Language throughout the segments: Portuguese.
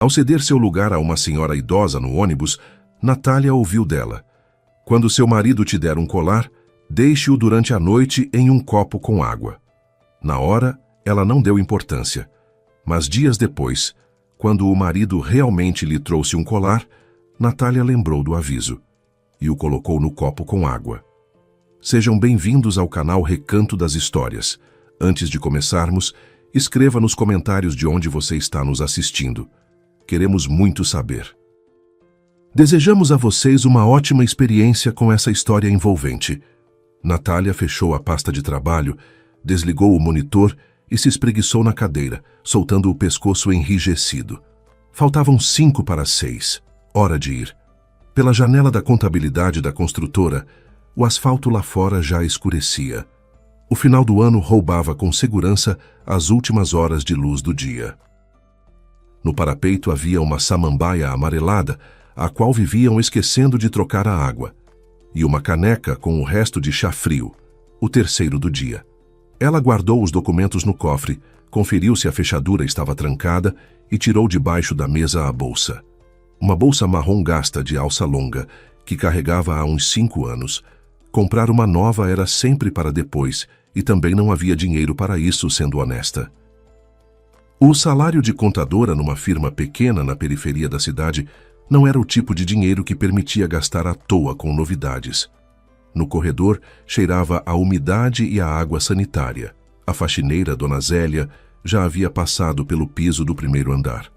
Ao ceder seu lugar a uma senhora idosa no ônibus, Natália ouviu dela: "Quando seu marido te der um colar, deixe-o durante a noite em um copo com água." Na hora, ela não deu importância. Mas dias depois, quando o marido realmente lhe trouxe um colar, Natália lembrou do aviso e o colocou no copo com água. Sejam bem-vindos ao canal Recanto das Histórias. Antes de começarmos, escreva nos comentários de onde você está nos assistindo. Queremos muito saber. Desejamos a vocês uma ótima experiência com essa história envolvente. Natália fechou a pasta de trabalho, desligou o monitor e se espreguiçou na cadeira, soltando o pescoço enrijecido. Faltavam 5 para 6. Hora de ir. Pela janela da contabilidade da construtora, o asfalto lá fora já escurecia. O final do ano roubava com segurança as últimas horas de luz do dia. No parapeito havia uma samambaia amarelada, a qual viviam esquecendo de trocar a água, e uma caneca com o resto de chá frio, o terceiro do dia. Ela guardou os documentos no cofre, conferiu se a fechadura estava trancada e tirou debaixo da mesa a bolsa. Uma bolsa marrom gasta de alça longa, que carregava há uns 5 anos. Comprar uma nova era sempre para depois, e também não havia dinheiro para isso, sendo honesta. O salário de contadora numa firma pequena na periferia da cidade não era o tipo de dinheiro que permitia gastar à toa com novidades. No corredor cheirava a umidade e a água sanitária. A faxineira, Dona Zélia, já havia passado pelo piso do primeiro andar.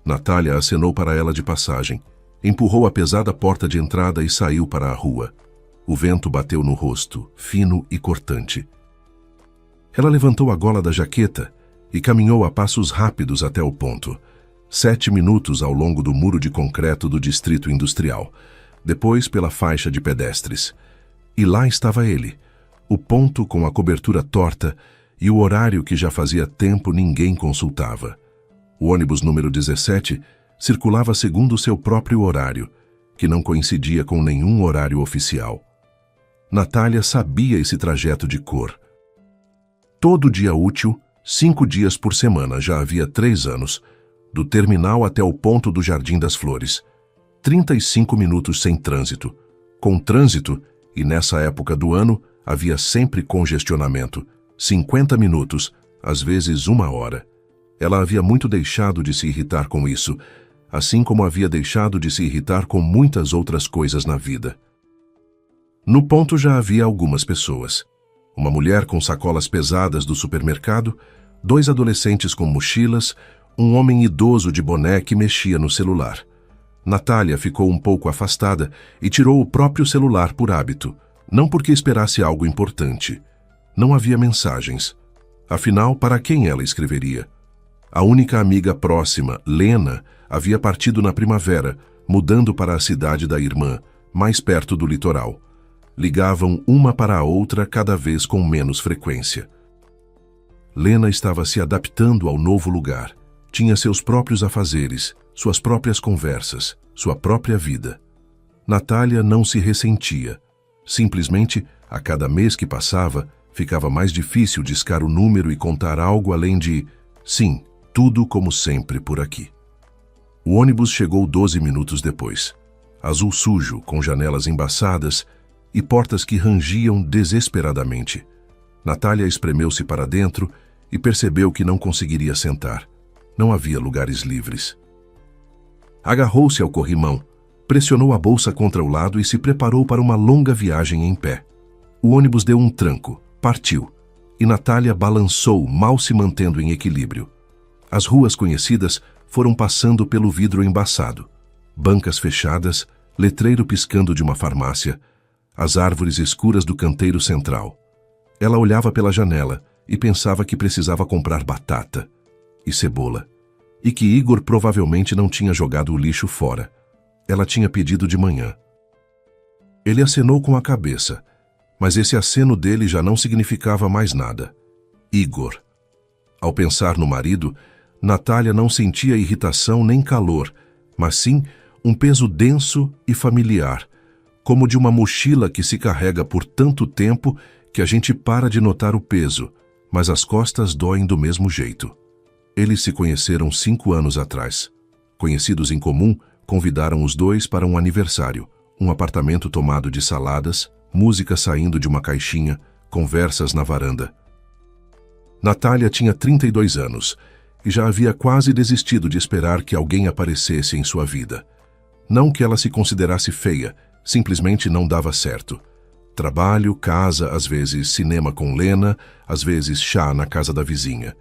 Natália acenou para ela de passagem, empurrou a pesada porta de entrada e saiu para a rua. O vento bateu no rosto, fino e cortante. Ela levantou a gola da jaqueta e caminhou a passos rápidos até o ponto. 7 minutos ao longo do muro de concreto do distrito industrial, depois pela faixa de pedestres. E lá estava ele, o ponto com a cobertura torta e o horário que já fazia tempo ninguém consultava. O ônibus número 17 circulava segundo seu próprio horário, que não coincidia com nenhum horário oficial. Natália sabia esse trajeto de cor. Todo dia útil, 5 dias por semana, já havia 3 anos, do terminal até o ponto do Jardim das Flores. 35 minutos sem trânsito. Com trânsito, e nessa época do ano, havia sempre congestionamento. 50 minutos, às vezes 1 hora. Ela havia muito deixado de se irritar com isso, assim como havia deixado de se irritar com muitas outras coisas na vida. No ponto já havia algumas pessoas. Uma mulher com sacolas pesadas do supermercado, 2 adolescentes com mochilas, um homem idoso de boné que mexia no celular. Natália ficou um pouco afastada e tirou o próprio celular por hábito, não porque esperasse algo importante. Não havia mensagens. Afinal, para quem ela escreveria? A única amiga próxima, Lena, havia partido na primavera, mudando para a cidade da irmã, mais perto do litoral. Ligavam uma para a outra cada vez com menos frequência. Lena estava se adaptando ao novo lugar. Tinha seus próprios afazeres, suas próprias conversas, sua própria vida. Natália não se ressentia. Simplesmente, a cada mês que passava, ficava mais difícil discar o número e contar algo além de sim, tudo como sempre por aqui. O ônibus chegou 12 minutos depois. Azul sujo, com janelas embaçadas e portas que rangiam desesperadamente. Natália espremeu-se para dentro e percebeu que não conseguiria sentar. Não havia lugares livres. Agarrou-se ao corrimão, pressionou a bolsa contra o lado e se preparou para uma longa viagem em pé. O ônibus deu um tranco, partiu, e Natália balançou, mal se mantendo em equilíbrio. As ruas conhecidas foram passando pelo vidro embaçado. Bancas fechadas, letreiro piscando de uma farmácia, as árvores escuras do canteiro central. Ela olhava pela janela e pensava que precisava comprar batata e cebola, e que Igor provavelmente não tinha jogado o lixo fora. Ela tinha pedido de manhã. Ele acenou com a cabeça, mas esse aceno dele já não significava mais nada. Igor. Ao pensar no marido, Natália não sentia irritação nem calor, mas sim um peso denso e familiar, como de uma mochila que se carrega por tanto tempo que a gente para de notar o peso, mas as costas doem do mesmo jeito. Eles se conheceram 5 anos atrás. Conhecidos em comum convidaram os dois para um aniversário, um apartamento tomado de saladas, música saindo de uma caixinha, conversas na varanda. Natália tinha 32 anos e já havia quase desistido de esperar que alguém aparecesse em sua vida. Não que ela se considerasse feia, simplesmente não dava certo. Trabalho, casa, às vezes cinema com Lena, às vezes chá na casa da vizinha.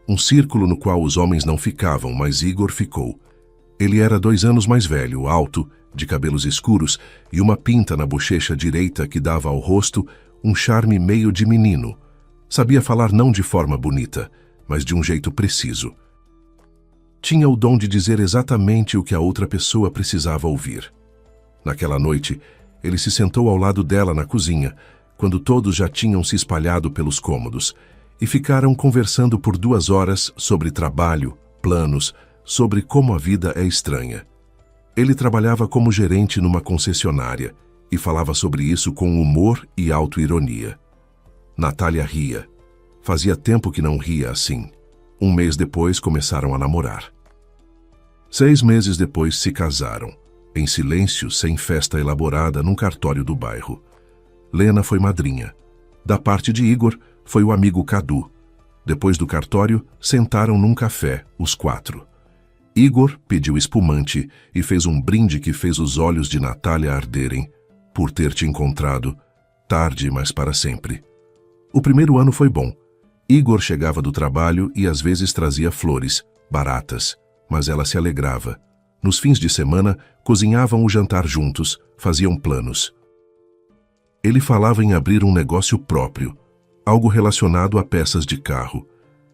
Um círculo no qual os homens não ficavam, mas Igor ficou. Ele era 2 anos mais velho, alto, de cabelos escuros e uma pinta na bochecha direita que dava ao rosto um charme meio de menino. Sabia falar não de forma bonita, mas de um jeito preciso. Tinha o dom de dizer exatamente o que a outra pessoa precisava ouvir. Naquela noite, ele se sentou ao lado dela na cozinha, quando todos já tinham se espalhado pelos cômodos, e ficaram conversando por 2 horas sobre trabalho, planos, sobre como a vida é estranha. Ele trabalhava como gerente numa concessionária e falava sobre isso com humor e autoironia. Natália ria. Fazia tempo que não ria assim. 1 mês depois começaram a namorar. 6 meses depois se casaram, em silêncio, sem festa elaborada, num cartório do bairro. Lena foi madrinha. Da parte de Igor, foi o amigo Cadu. Depois do cartório, sentaram num café, os 4. Igor pediu espumante e fez um brinde que fez os olhos de Natália arderem. Por ter te encontrado, tarde, mas para sempre. O primeiro ano foi bom. Igor chegava do trabalho e às vezes trazia flores, baratas, mas ela se alegrava. Nos fins de semana, cozinhavam o jantar juntos, faziam planos. Ele falava em abrir um negócio próprio, algo relacionado a peças de carro.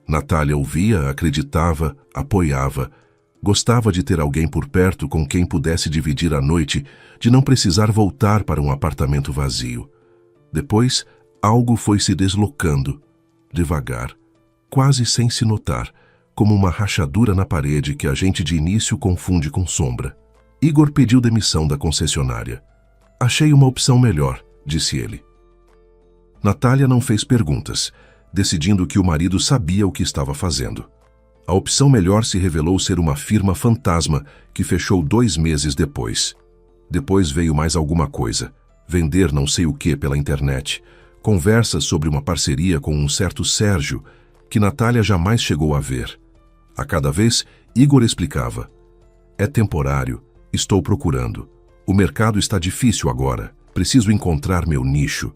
Natália ouvia, acreditava, apoiava. Gostava de ter alguém por perto com quem pudesse dividir a noite, de não precisar voltar para um apartamento vazio. Depois, algo foi se deslocando, devagar, quase sem se notar, como uma rachadura na parede que a gente de início confunde com sombra. Igor pediu demissão da concessionária. Achei uma opção melhor, disse ele. Natália não fez perguntas, decidindo que o marido sabia o que estava fazendo. A opção melhor se revelou ser uma firma fantasma que fechou 2 meses depois. Depois veio mais alguma coisa, vender não sei o que pela internet, conversas sobre uma parceria com um certo Sérgio, que Natália jamais chegou a ver. A cada vez, Igor explicava: é temporário, estou procurando. O mercado está difícil agora, preciso encontrar meu nicho.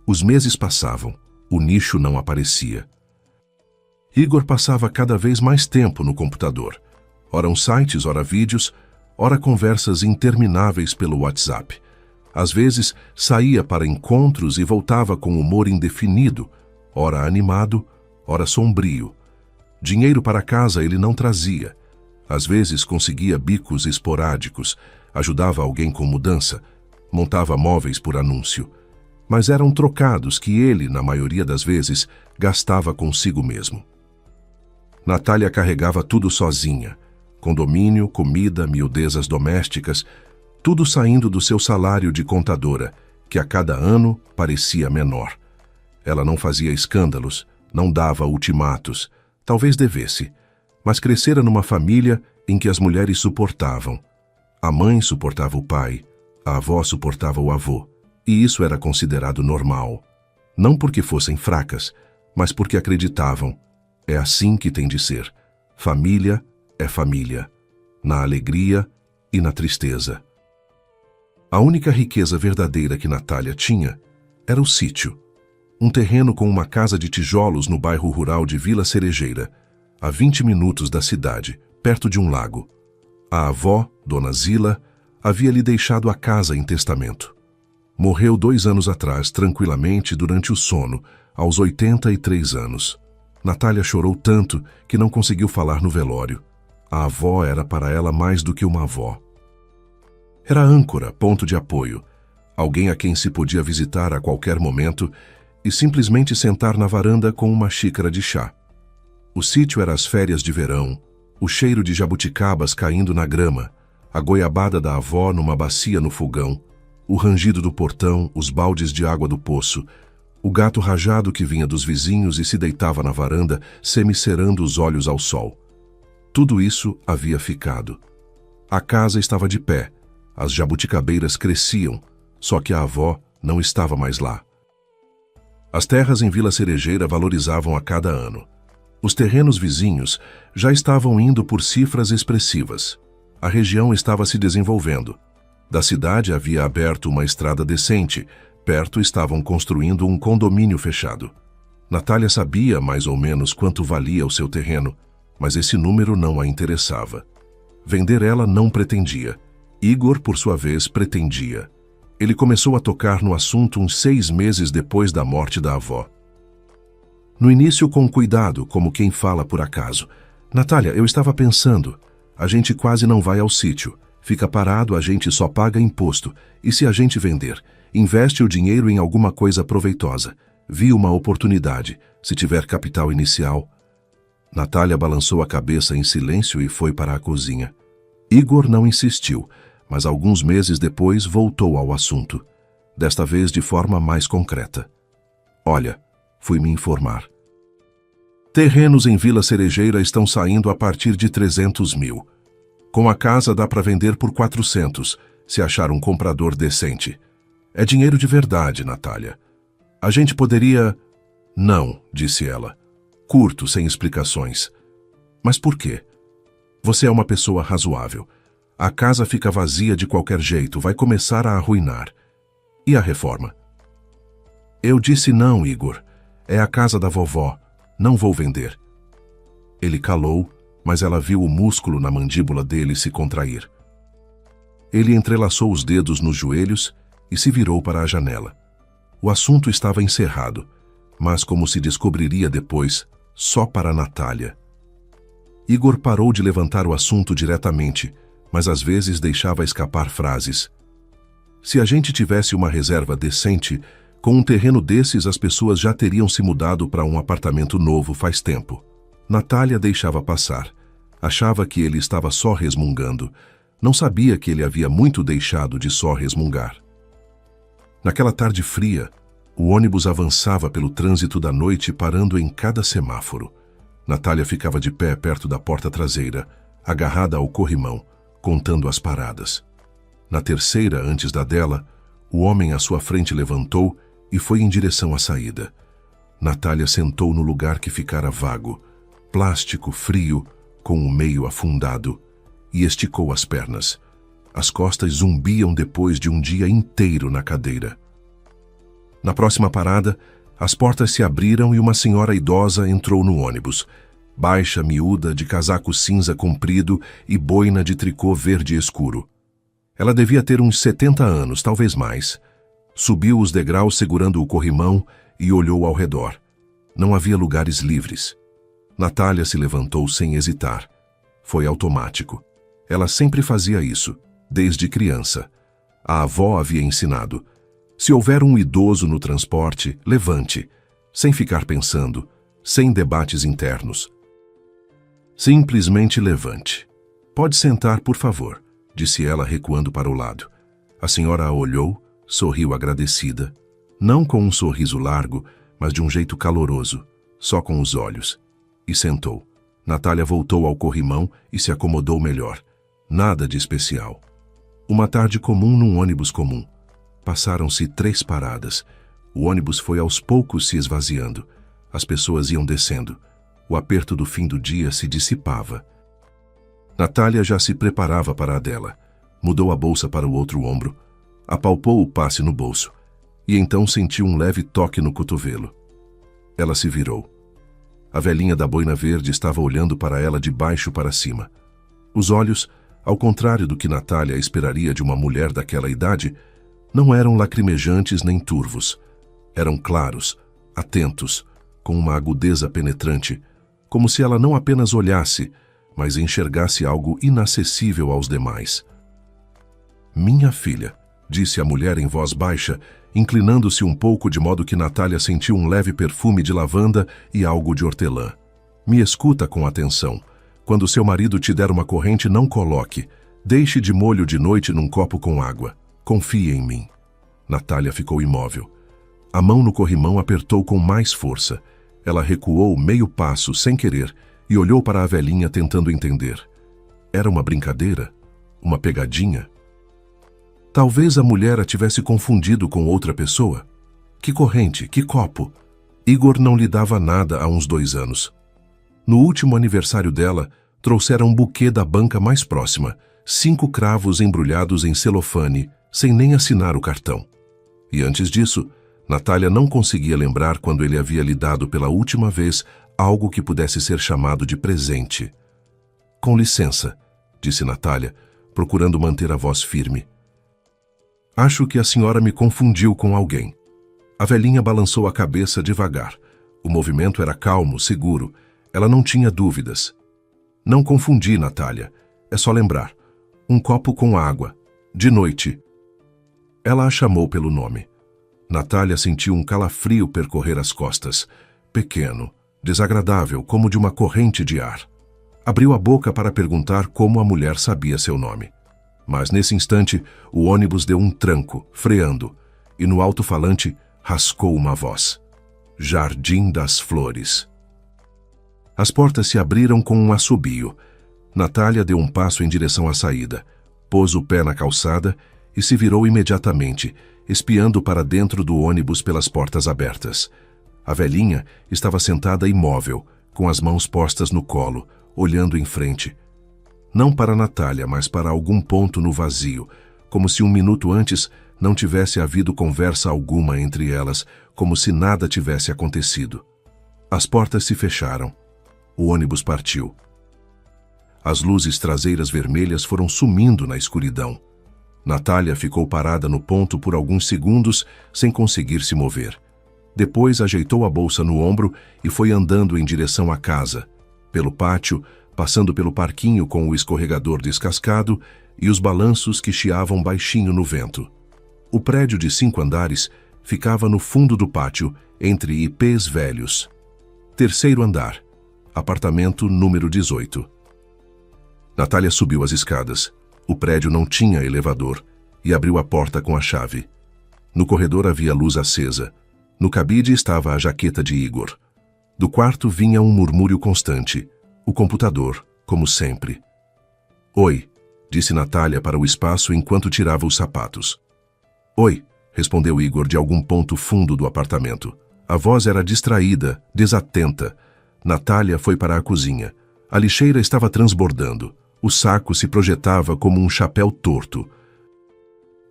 Os meses passavam, o nicho não aparecia. Igor passava cada vez mais tempo no computador. Ora sites, ora vídeos, ora conversas intermináveis pelo WhatsApp. Às vezes, saía para encontros e voltava com humor indefinido, ora animado, ora sombrio. Dinheiro para casa ele não trazia. Às vezes conseguia bicos esporádicos, ajudava alguém com mudança, montava móveis por anúncio. Mas eram trocados que ele, na maioria das vezes, gastava consigo mesmo. Natália carregava tudo sozinha. Condomínio, comida, miudezas domésticas, tudo saindo do seu salário de contadora, que a cada ano parecia menor. Ela não fazia escândalos, não dava ultimatos, talvez devesse, mas crescera numa família em que as mulheres suportavam. A mãe suportava o pai, a avó suportava o avô, e isso era considerado normal. Não porque fossem fracas, mas porque acreditavam. É assim que tem de ser. Família é família, na alegria e na tristeza. A única riqueza verdadeira que Natália tinha era o sítio. Um terreno com uma casa de tijolos no bairro rural de Vila Cerejeira, a 20 minutos da cidade, perto de um lago. A avó, Dona Zila, havia lhe deixado a casa em testamento. Morreu 2 anos atrás, tranquilamente, durante o sono, aos 83 anos. Natália chorou tanto que não conseguiu falar no velório. A avó era para ela mais do que uma avó. Era âncora, ponto de apoio, alguém a quem se podia visitar a qualquer momento e simplesmente sentar na varanda com uma xícara de chá. O sítio era as férias de verão, o cheiro de jabuticabas caindo na grama, a goiabada da avó numa bacia no fogão, o rangido do portão, os baldes de água do poço, o gato rajado que vinha dos vizinhos e se deitava na varanda, semicerando os olhos ao sol. Tudo isso havia ficado. A casa estava de pé, as jabuticabeiras cresciam, só que a avó não estava mais lá. As terras em Vila Cerejeira valorizavam a cada ano. Os terrenos vizinhos já estavam indo por cifras expressivas. A região estava se desenvolvendo. Da cidade havia aberto uma estrada decente, perto estavam construindo um condomínio fechado. Natália sabia mais ou menos quanto valia o seu terreno, mas esse número não a interessava. Vender ela não pretendia. Igor, por sua vez, pretendia. Ele começou a tocar no assunto uns 6 meses depois da morte da avó. No início, com cuidado, como quem fala por acaso. Natália, eu estava pensando, a gente quase não vai ao sítio. Fica parado, a gente só paga imposto. E se a gente vender? Investe o dinheiro em alguma coisa proveitosa. Vi uma oportunidade, se tiver capital inicial. Natália balançou a cabeça em silêncio e foi para a cozinha. Igor não insistiu, mas alguns meses depois voltou ao assunto. Desta vez de forma mais concreta. Olha, fui me informar. Terrenos em Vila Cerejeira estão saindo a partir de 300 mil. Com a casa dá para vender por 400, se achar um comprador decente. É dinheiro de verdade, Natália. A gente poderia... Não, disse ela. Curto, sem explicações. Mas por quê? Você é uma pessoa razoável. A casa fica vazia de qualquer jeito, vai começar a arruinar. E a reforma? Eu disse não, Igor. É a casa da vovó. Não vou vender. Ele calou, mas ela viu o músculo na mandíbula dele se contrair. Ele entrelaçou os dedos nos joelhos e se virou para a janela. O assunto estava encerrado, mas como se descobriria depois, só para Natália. Igor parou de levantar o assunto diretamente, mas às vezes deixava escapar frases. Se a gente tivesse uma reserva decente, com um terreno desses as pessoas já teriam se mudado para um apartamento novo faz tempo. Natália deixava passar. Achava que ele estava só resmungando. Não sabia que ele havia muito deixado de só resmungar. Naquela tarde fria, o ônibus avançava pelo trânsito da noite parando em cada semáforo. Natália ficava de pé perto da porta traseira, agarrada ao corrimão, contando as paradas. Na terceira, antes da dela, o homem à sua frente levantou e foi em direção à saída. Natália sentou no lugar que ficara vago, plástico, frio, com o meio afundado, e esticou as pernas. As costas zumbiam depois de um dia inteiro na cadeira. Na próxima parada, as portas se abriram e uma senhora idosa entrou no ônibus, baixa, miúda, de casaco cinza comprido e boina de tricô verde escuro. Ela devia ter uns 70 anos, talvez mais. Subiu os degraus segurando o corrimão e olhou ao redor. Não havia lugares livres. Natália se levantou sem hesitar. Foi automático. Ela sempre fazia isso, desde criança. A avó havia ensinado. Se houver um idoso no transporte, levante, sem ficar pensando, sem debates internos. Simplesmente levante. Pode sentar, por favor, disse ela recuando para o lado. A senhora a olhou, sorriu agradecida, não com um sorriso largo, mas de um jeito caloroso, só com os olhos, e sentou. Natália voltou ao corrimão e se acomodou melhor. Nada de especial. Uma tarde comum num ônibus comum. Passaram-se 3 paradas. O ônibus foi aos poucos se esvaziando. As pessoas iam descendo. O aperto do fim do dia se dissipava. Natália já se preparava para a dela. Mudou a bolsa para o outro ombro. Apalpou o passe no bolso. E então sentiu um leve toque no cotovelo. Ela se virou. A velhinha da boina verde estava olhando para ela de baixo para cima. Os olhos, ao contrário do que Natália esperaria de uma mulher daquela idade, não eram lacrimejantes nem turvos. Eram claros, atentos, com uma agudeza penetrante, como se ela não apenas olhasse, mas enxergasse algo inacessível aos demais. "Minha filha", disse a mulher em voz baixa, inclinando-se um pouco de modo que Natália sentiu um leve perfume de lavanda e algo de hortelã. "Me escuta com atenção. Quando seu marido te der uma corrente, não coloque. Deixe de molho de noite num copo com água. Confie em mim." Natália ficou imóvel. A mão no corrimão apertou com mais força. Ela recuou meio passo, sem querer, e olhou para a velhinha tentando entender. Era uma brincadeira? Uma pegadinha? Talvez a mulher a tivesse confundido com outra pessoa. Que corrente, que copo! Igor não lhe dava nada há uns 2 anos. No último aniversário dela, trouxeram um buquê da banca mais próxima, 5 cravos embrulhados em celofane, sem nem assinar o cartão. E antes disso, Natália não conseguia lembrar quando ele havia lhe dado pela última vez algo que pudesse ser chamado de presente. Com licença, disse Natália, procurando manter a voz firme. Acho que a senhora me confundiu com alguém. A velhinha balançou a cabeça devagar. O movimento era calmo, seguro. Ela não tinha dúvidas. Não confundi, Natália. É só lembrar. Um copo com água. De noite. Ela a chamou pelo nome. Natália sentiu um calafrio percorrer as costas. Pequeno, desagradável, como de uma corrente de ar. Abriu a boca para perguntar como a mulher sabia seu nome. Mas nesse instante, o ônibus deu um tranco, freando, e no alto-falante rascou uma voz. Jardim das Flores. As portas se abriram com um assobio. Natália deu um passo em direção à saída, pôs o pé na calçada e se virou imediatamente, espiando para dentro do ônibus pelas portas abertas. A velhinha estava sentada imóvel, com as mãos postas no colo, olhando em frente. Não para Natália, mas para algum ponto no vazio, como se 1 minuto antes não tivesse havido conversa alguma entre elas, como se nada tivesse acontecido. As portas se fecharam. O ônibus partiu. As luzes traseiras vermelhas foram sumindo na escuridão. Natália ficou parada no ponto por alguns segundos, sem conseguir se mover. Depois ajeitou a bolsa no ombro e foi andando em direção à casa, pelo pátio, passando pelo parquinho com o escorregador descascado e os balanços que chiavam baixinho no vento. O prédio de 5 andares ficava no fundo do pátio, entre ipês velhos. 3º andar, apartamento número 18. Natália subiu as escadas. O prédio não tinha elevador e abriu a porta com a chave. No corredor havia luz acesa. No cabide estava a jaqueta de Igor. Do quarto vinha um murmúrio constante. O computador, como sempre. Oi, disse Natália para o espaço enquanto tirava os sapatos. Oi, respondeu Igor de algum ponto fundo do apartamento. A voz era distraída, desatenta. Natália foi para a cozinha. A lixeira estava transbordando. O saco se projetava como um chapéu torto.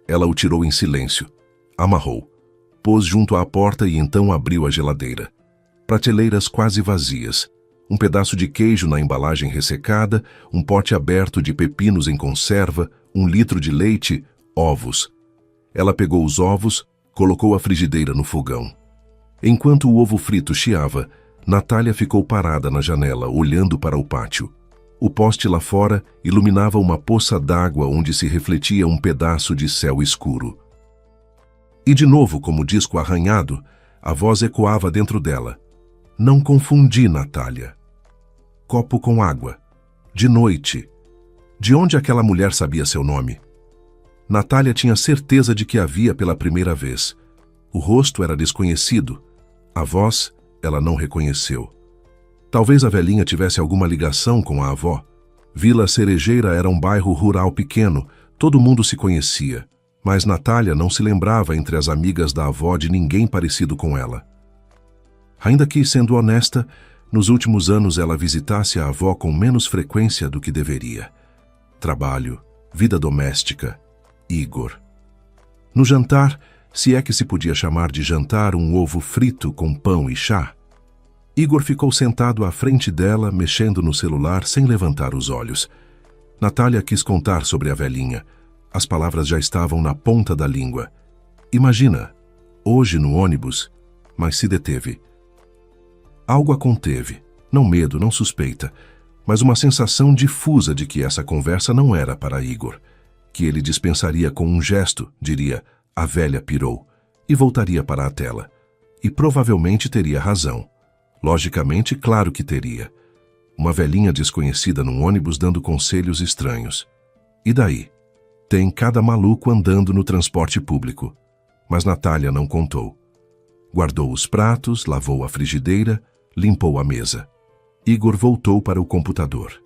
Ela o tirou em silêncio. Amarrou. Pôs junto à porta e então abriu a geladeira. Prateleiras quase vazias. Um pedaço de queijo na embalagem ressecada, um pote aberto de pepinos em conserva, 1 litro de leite, ovos. Ela pegou os ovos, colocou a frigideira no fogão. Enquanto o ovo frito chiava, Natália ficou parada na janela, olhando para o pátio. O poste lá fora iluminava uma poça d'água onde se refletia um pedaço de céu escuro. E de novo, como disco arranhado, a voz ecoava dentro dela. Não confundi, Natália. Copo com água. De noite. De onde aquela mulher sabia seu nome? Natália tinha certeza de que a via pela primeira vez. O rosto era desconhecido. A voz, ela não reconheceu. Talvez a velhinha tivesse alguma ligação com a avó. Vila Cerejeira era um bairro rural pequeno, todo mundo se conhecia. Mas Natália não se lembrava entre as amigas da avó de ninguém parecido com ela. Ainda que, sendo honesta, nos últimos anos ela visitasse a avó com menos frequência do que deveria. Trabalho, vida doméstica, Igor. No jantar, se é que se podia chamar de jantar um ovo frito com pão e chá, Igor ficou sentado à frente dela, mexendo no celular sem levantar os olhos. Natália quis contar sobre a velhinha. As palavras já estavam na ponta da língua. Imagina, hoje no ônibus, mas se deteve. Algo a conteve, não medo, não suspeita, mas uma sensação difusa de que essa conversa não era para Igor, que ele dispensaria com um gesto, diria, a velha pirou, e voltaria para a tela. E provavelmente teria razão. Logicamente, claro que teria. Uma velhinha desconhecida num ônibus dando conselhos estranhos. E daí? Tem cada maluco andando no transporte público. Mas Natália não contou. Guardou os pratos, lavou a frigideira, limpou a mesa. Igor voltou para o computador.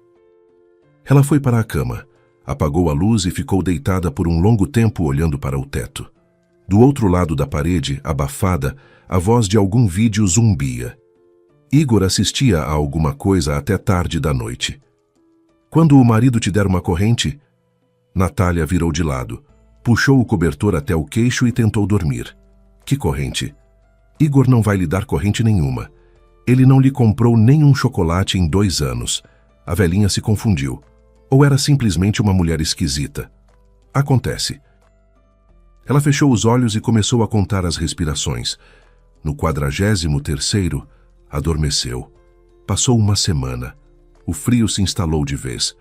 Ela foi para a cama. Apagou a luz e ficou deitada por um longo tempo olhando para o teto. Do outro lado da parede, abafada, a voz de algum vídeo zumbia. Igor assistia a alguma coisa até tarde da noite. Quando o marido te der uma corrente... Natália virou de lado, puxou o cobertor até o queixo e tentou dormir. Que corrente? Igor não vai lhe dar corrente nenhuma. Ele não lhe comprou nem um chocolate em 2 anos. A velhinha se confundiu. Ou era simplesmente uma mulher esquisita? Acontece. Ela fechou os olhos e começou a contar as respirações. No 43º, adormeceu. Passou uma semana. O frio se instalou de vez.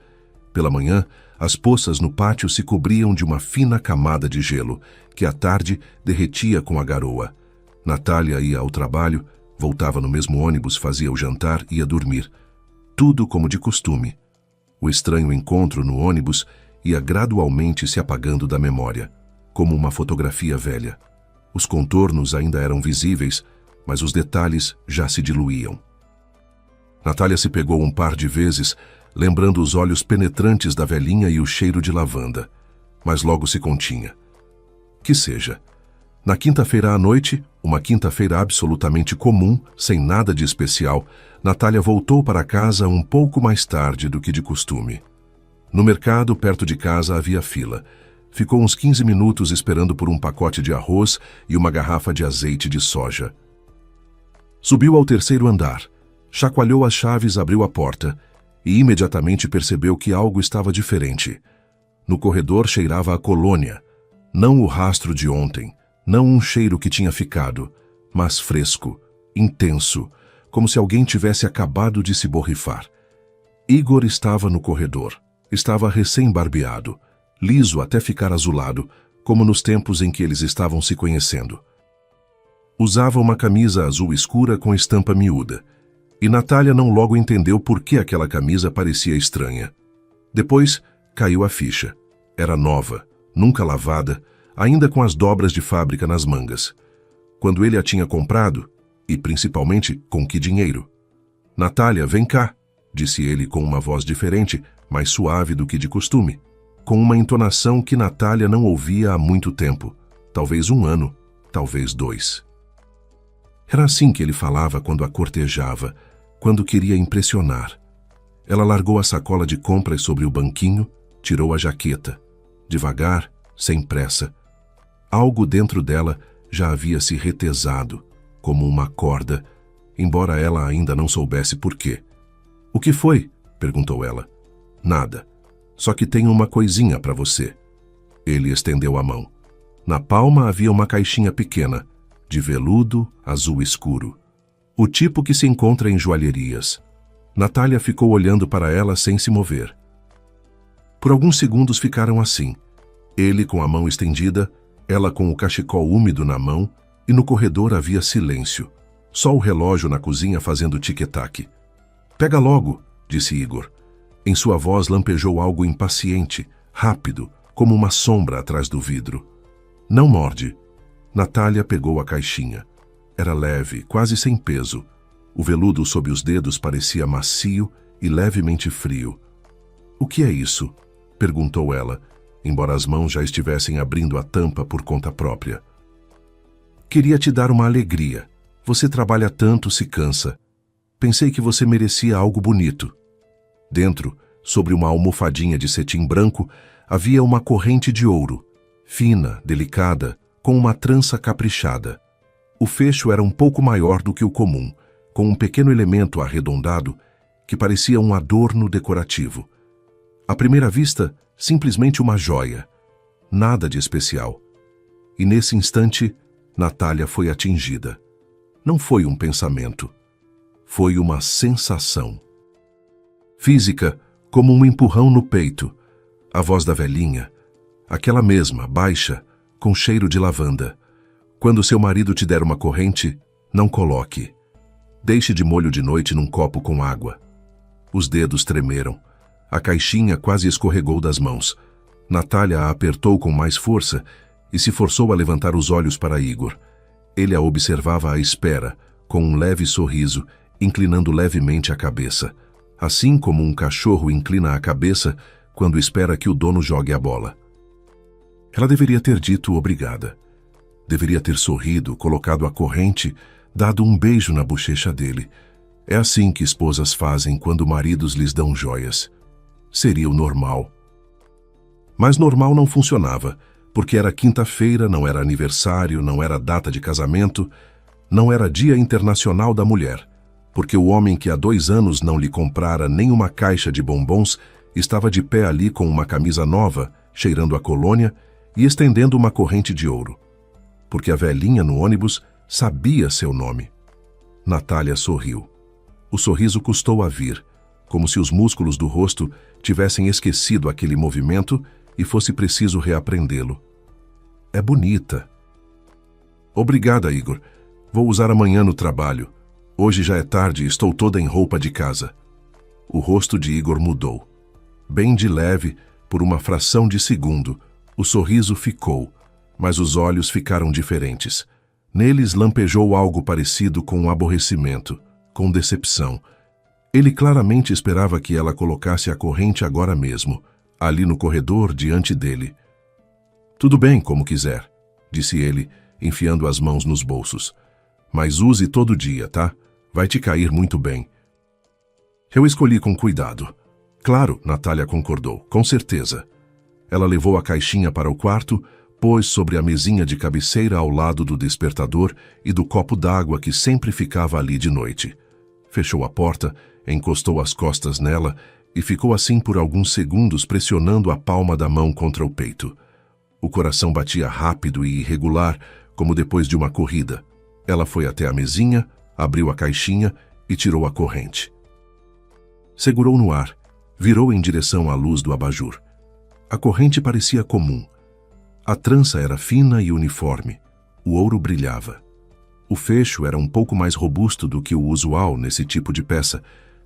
Pela manhã, as poças no pátio se cobriam de uma fina camada de gelo, que à tarde derretia com a garoa. Natália ia ao trabalho, voltava no mesmo ônibus, fazia o jantar e ia dormir. Tudo como de costume. O estranho encontro no ônibus ia gradualmente se apagando da memória, como uma fotografia velha. Os contornos ainda eram visíveis, mas os detalhes já se diluíam. Natália se pegou um par de vezes, lembrando os olhos penetrantes da velhinha e o cheiro de lavanda, mas logo se continha. Que seja. Na quinta-feira à noite, uma quinta-feira absolutamente comum, sem nada de especial, Natália voltou para casa um pouco mais tarde do que de costume. No mercado, perto de casa, havia fila. Ficou uns 15 minutos esperando por um pacote de arroz e uma garrafa de azeite de soja. Subiu ao 3º andar, chacoalhou as chaves, abriu a porta e imediatamente percebeu que algo estava diferente. No corredor cheirava a colônia, não o rastro de ontem, não um cheiro que tinha ficado, mas fresco, intenso, como se alguém tivesse acabado de se borrifar. Igor estava no corredor. Estava recém-barbeado, liso até ficar azulado, como nos tempos em que eles estavam se conhecendo. Usava uma camisa azul escura com estampa miúda, e Natália não logo entendeu por que aquela camisa parecia estranha. Depois, caiu a ficha. Era nova, nunca lavada, ainda com as dobras de fábrica nas mangas. Quando ele a tinha comprado, e principalmente com que dinheiro? Natália, vem cá, disse ele com uma voz diferente, mais suave do que de costume, com uma entonação que Natália não ouvia há muito tempo, talvez 1 ano, talvez 2. Era assim que ele falava quando a cortejava, quando queria impressionar. Ela largou a sacola de compras sobre o banquinho, tirou a jaqueta. Devagar, sem pressa. Algo dentro dela já havia se retesado, como uma corda, embora ela ainda não soubesse por quê. — O que foi? Perguntou ela. — Nada. Só que tenho uma coisinha para você. Ele estendeu a mão. Na palma havia uma caixinha pequena, de veludo azul escuro. O tipo que se encontra em joalherias. Natália ficou olhando para ela sem se mover. Por alguns segundos ficaram assim. Ele com a mão estendida, ela com o cachecol úmido na mão, e no corredor havia silêncio. Só o relógio na cozinha fazendo tic-tac. — Pega logo, disse Igor. Em sua voz lampejou algo impaciente, rápido, como uma sombra atrás do vidro. — Não morde. Natália pegou a caixinha. Era leve, quase sem peso. O veludo sob os dedos parecia macio e levemente frio. — O que é isso? Perguntou ela, embora as mãos já estivessem abrindo a tampa por conta própria. — Queria te dar uma alegria. Você trabalha tanto, se cansa. Pensei que você merecia algo bonito. Dentro, sobre uma almofadinha de cetim branco, havia uma corrente de ouro, fina, delicada, com uma trança caprichada. O fecho era um pouco maior do que o comum, com um pequeno elemento arredondado que parecia um adorno decorativo. À primeira vista, simplesmente uma joia. Nada de especial. E nesse instante, Natália foi atingida. Não foi um pensamento. Foi uma sensação. Física, como um empurrão no peito. A voz da velhinha, aquela mesma, baixa, com cheiro de lavanda. Quando seu marido te der uma corrente, não coloque. Deixe de molho de noite num copo com água. Os dedos tremeram. A caixinha quase escorregou das mãos. Natália a apertou com mais força e se forçou a levantar os olhos para Igor. Ele a observava à espera, com um leve sorriso, inclinando levemente a cabeça. Assim como um cachorro inclina a cabeça quando espera que o dono jogue a bola. Ela deveria ter dito obrigada. Deveria ter sorrido, colocado a corrente, dado um beijo na bochecha dele. É assim que esposas fazem quando maridos lhes dão joias. Seria o normal. Mas normal não funcionava, porque era quinta-feira, não era aniversário, não era data de casamento, não era Dia Internacional da Mulher, porque o homem que há 2 anos não lhe comprara nem uma caixa de bombons estava de pé ali com uma camisa nova, cheirando a colônia e estendendo uma corrente de ouro. Porque a velhinha no ônibus sabia seu nome. Natália sorriu. O sorriso custou a vir, como se os músculos do rosto tivessem esquecido aquele movimento e fosse preciso reaprendê-lo. É bonita. Obrigada, Igor. Vou usar amanhã no trabalho. Hoje já é tarde e estou toda em roupa de casa. O rosto de Igor mudou. Bem de leve, por uma fração de segundo, o sorriso ficou, mas os olhos ficaram diferentes. Neles lampejou algo parecido com aborrecimento, com decepção. Ele claramente esperava que ela colocasse a corrente agora mesmo, ali no corredor diante dele. Tudo bem, como quiser, disse ele, enfiando as mãos nos bolsos. Mas use todo dia, tá? Vai te cair muito bem. Eu escolhi com cuidado. Claro, Natália concordou, com certeza. Ela levou a caixinha para o quarto, pôs sobre a mesinha de cabeceira ao lado do despertador e do copo d'água que sempre ficava ali de noite. Fechou a porta, encostou as costas nela e ficou assim por alguns segundos pressionando a palma da mão contra o peito. O coração batia rápido e irregular, como depois de uma corrida. Ela foi até a mesinha, abriu a caixinha e tirou a corrente. Segurou no ar, virou em direção à luz do abajur. A corrente parecia comum. A trança era fina e uniforme. O ouro brilhava. O fecho era um pouco mais robusto do que o usual nesse tipo de peça,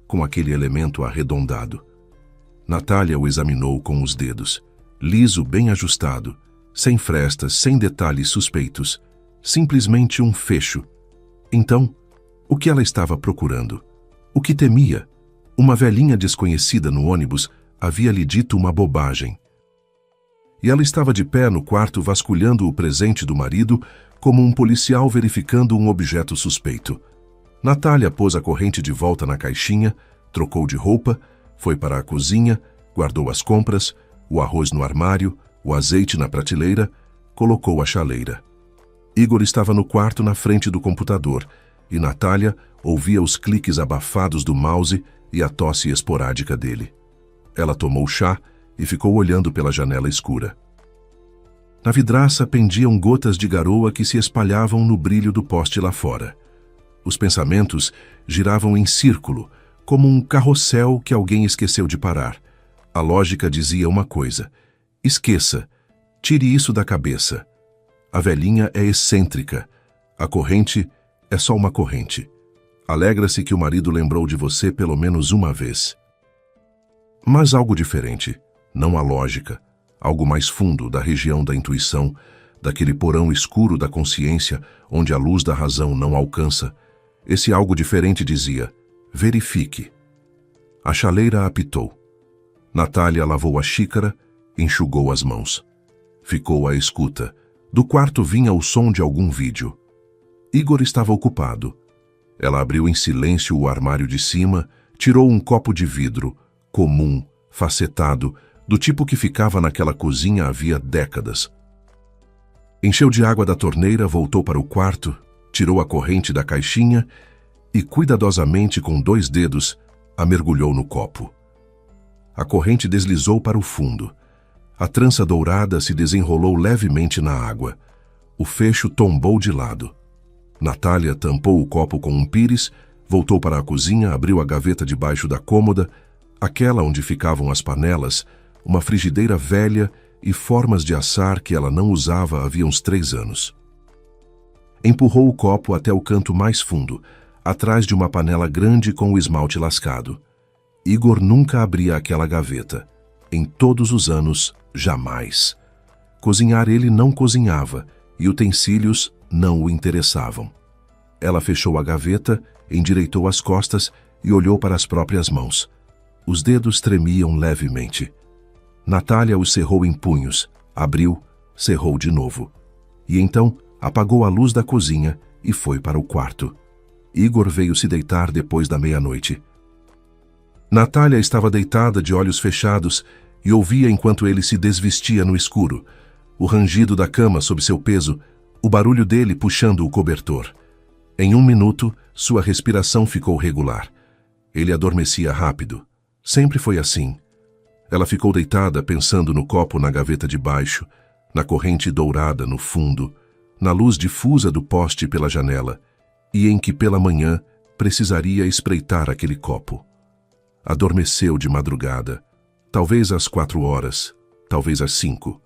com aquele elemento arredondado. Natália o examinou com os dedos. Liso, bem ajustado, sem frestas, sem detalhes suspeitos. Simplesmente um fecho. Então, o que ela estava procurando? O que temia? Uma velhinha desconhecida no ônibus havia lhe dito uma bobagem. E ela estava de pé no quarto vasculhando o presente do marido como um policial verificando um objeto suspeito. Natália pôs a corrente de volta na caixinha, trocou de roupa, foi para a cozinha, guardou as compras, o arroz no armário, o azeite na prateleira, colocou a chaleira. Igor estava no quarto na frente do computador e Natália ouvia os cliques abafados do mouse e a tosse esporádica dele. Ela tomou chá e ficou olhando pela janela escura. Na vidraça pendiam gotas de garoa que se espalhavam no brilho do poste lá fora. Os pensamentos giravam em círculo, como um carrossel que alguém esqueceu de parar. A lógica dizia uma coisa: esqueça, tire isso da cabeça. A velhinha é excêntrica. A corrente é só uma corrente. Alegra-se que o marido lembrou de você pelo menos uma vez. Mas algo diferente. Não a lógica, algo mais fundo da região da intuição, daquele porão escuro da consciência onde a luz da razão não alcança. Esse algo diferente dizia: verifique. A chaleira apitou. Natália lavou a xícara, enxugou as mãos. Ficou à escuta. Do quarto vinha o som de algum vídeo. Igor estava ocupado. Ela abriu em silêncio o armário de cima, tirou um copo de vidro, comum, facetado, do tipo que ficava naquela cozinha havia décadas. Encheu de água da torneira, voltou para o quarto, tirou a corrente da caixinha e, cuidadosamente com 2 dedos, a mergulhou no copo. A corrente deslizou para o fundo. A trança dourada se desenrolou levemente na água. O fecho tombou de lado. Natália tampou o copo com um pires, voltou para a cozinha, abriu a gaveta debaixo da cômoda, aquela onde ficavam as panelas, uma frigideira velha e formas de assar que ela não usava havia uns 3 anos. Empurrou o copo até o canto mais fundo, atrás de uma panela grande com o esmalte lascado. Igor nunca abria aquela gaveta. Em todos os anos, jamais. Cozinhar ele não cozinhava e utensílios não o interessavam. Ela fechou a gaveta, endireitou as costas e olhou para as próprias mãos. Os dedos tremiam levemente. Natália os cerrou em punhos, abriu, cerrou de novo. E então apagou a luz da cozinha e foi para o quarto. Igor veio se deitar depois da meia-noite. Natália estava deitada de olhos fechados e ouvia enquanto ele se desvestia no escuro, o rangido da cama sob seu peso, o barulho dele puxando o cobertor. Em 1 minuto, sua respiração ficou regular. Ele adormecia rápido. Sempre foi assim. Ela ficou deitada pensando no copo na gaveta de baixo, na corrente dourada no fundo, na luz difusa do poste pela janela, e em que pela manhã precisaria espreitar aquele copo. Adormeceu de madrugada, talvez às 4 horas, talvez às 5.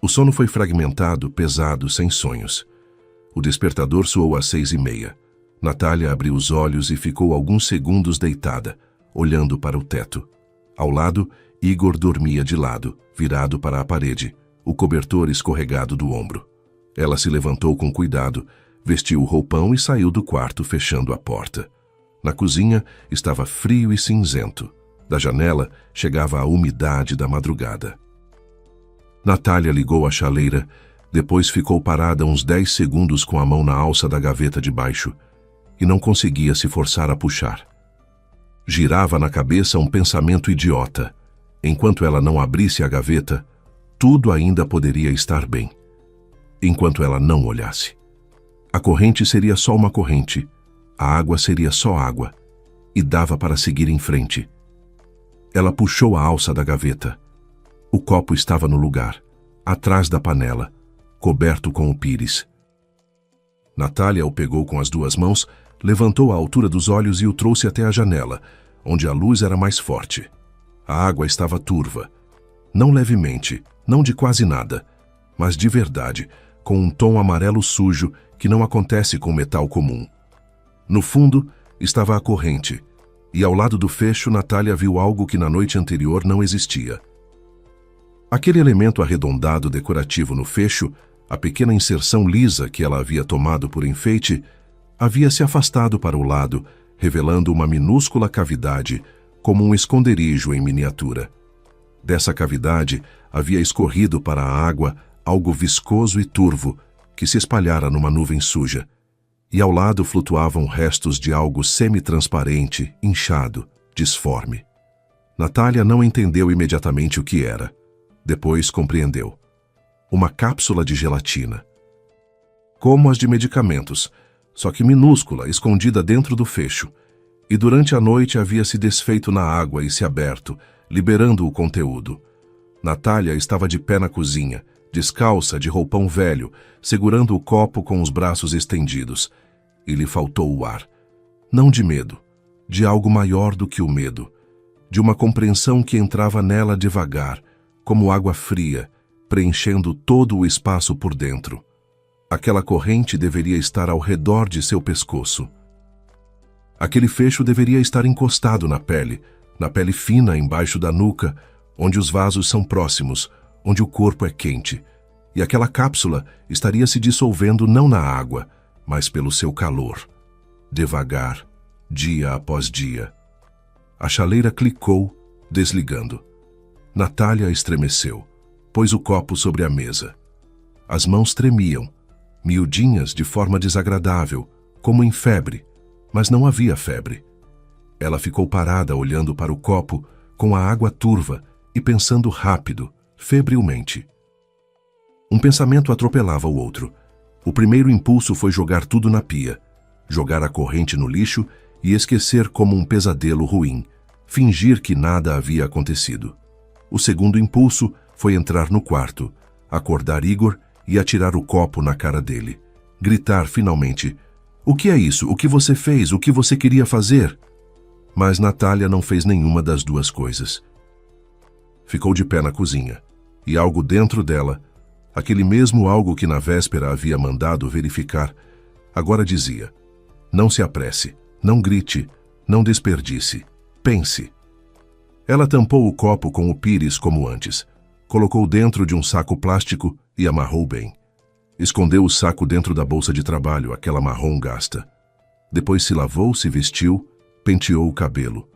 O sono foi fragmentado, pesado, sem sonhos. O despertador soou às 6:30. Natália abriu os olhos e ficou alguns segundos deitada, olhando para o teto. Ao lado, Igor dormia de lado, virado para a parede, o cobertor escorregado do ombro. Ela se levantou com cuidado, vestiu o roupão e saiu do quarto, fechando a porta. Na cozinha estava frio e cinzento. Da janela chegava a umidade da madrugada. Natália ligou a chaleira, depois ficou parada uns 10 segundos com a mão na alça da gaveta de baixo e não conseguia se forçar a puxar. Girava na cabeça um pensamento idiota. Enquanto ela não abrisse a gaveta, tudo ainda poderia estar bem. Enquanto ela não olhasse. A corrente seria só uma corrente, a água seria só água, e dava para seguir em frente. Ela puxou a alça da gaveta. O copo estava no lugar, atrás da panela, coberto com o pires. Natália o pegou com as 2 mãos, levantou à altura dos olhos e o trouxe até a janela, onde a luz era mais forte. A água estava turva. Não levemente, não de quase nada, mas de verdade, com um tom amarelo sujo que não acontece com metal comum. No fundo, estava a corrente, e ao lado do fecho Natália viu algo que na noite anterior não existia. Aquele elemento arredondado decorativo no fecho, a pequena inserção lisa que ela havia tomado por enfeite, havia se afastado para o lado, revelando uma minúscula cavidade, como um esconderijo em miniatura. Dessa cavidade havia escorrido para a água algo viscoso e turvo, que se espalhara numa nuvem suja, e ao lado flutuavam restos de algo semi-transparente, inchado, disforme. Natália não entendeu imediatamente o que era. Depois compreendeu. Uma cápsula de gelatina. Como as de medicamentos, só que minúscula, escondida dentro do fecho, e durante a noite havia se desfeito na água e se aberto, liberando o conteúdo. Natália estava de pé na cozinha, descalça, de roupão velho, segurando o copo com os braços estendidos, e lhe faltou o ar. Não de medo, de algo maior do que o medo, de uma compreensão que entrava nela devagar, como água fria, preenchendo todo o espaço por dentro. Aquela corrente deveria estar ao redor de seu pescoço. Aquele fecho deveria estar encostado na pele fina embaixo da nuca, onde os vasos são próximos, onde o corpo é quente, e aquela cápsula estaria se dissolvendo não na água, mas pelo seu calor. Devagar, dia após dia. A chaleira clicou, desligando. Natália estremeceu, pôs o copo sobre a mesa. As mãos tremiam, miudinhas de forma desagradável, como em febre, mas não havia febre. Ela ficou parada olhando para o copo com a água turva e pensando rápido, febrilmente. Um pensamento atropelava o outro. O primeiro impulso foi jogar tudo na pia, jogar a corrente no lixo e esquecer como um pesadelo ruim, fingir que nada havia acontecido. O segundo impulso foi entrar no quarto, acordar Igor e atirar o copo na cara dele. Gritar finalmente: "O que é isso? O que você fez? O que você queria fazer?" Mas Natália não fez nenhuma das duas coisas. Ficou de pé na cozinha, e algo dentro dela, aquele mesmo algo que na véspera havia mandado verificar, agora dizia: "Não se apresse, não grite, não desperdice, pense." Ela tampou o copo com o pires como antes, colocou dentro de um saco plástico e amarrou bem. Escondeu o saco dentro da bolsa de trabalho, aquela marrom gasta. Depois se lavou, se vestiu, penteou o cabelo.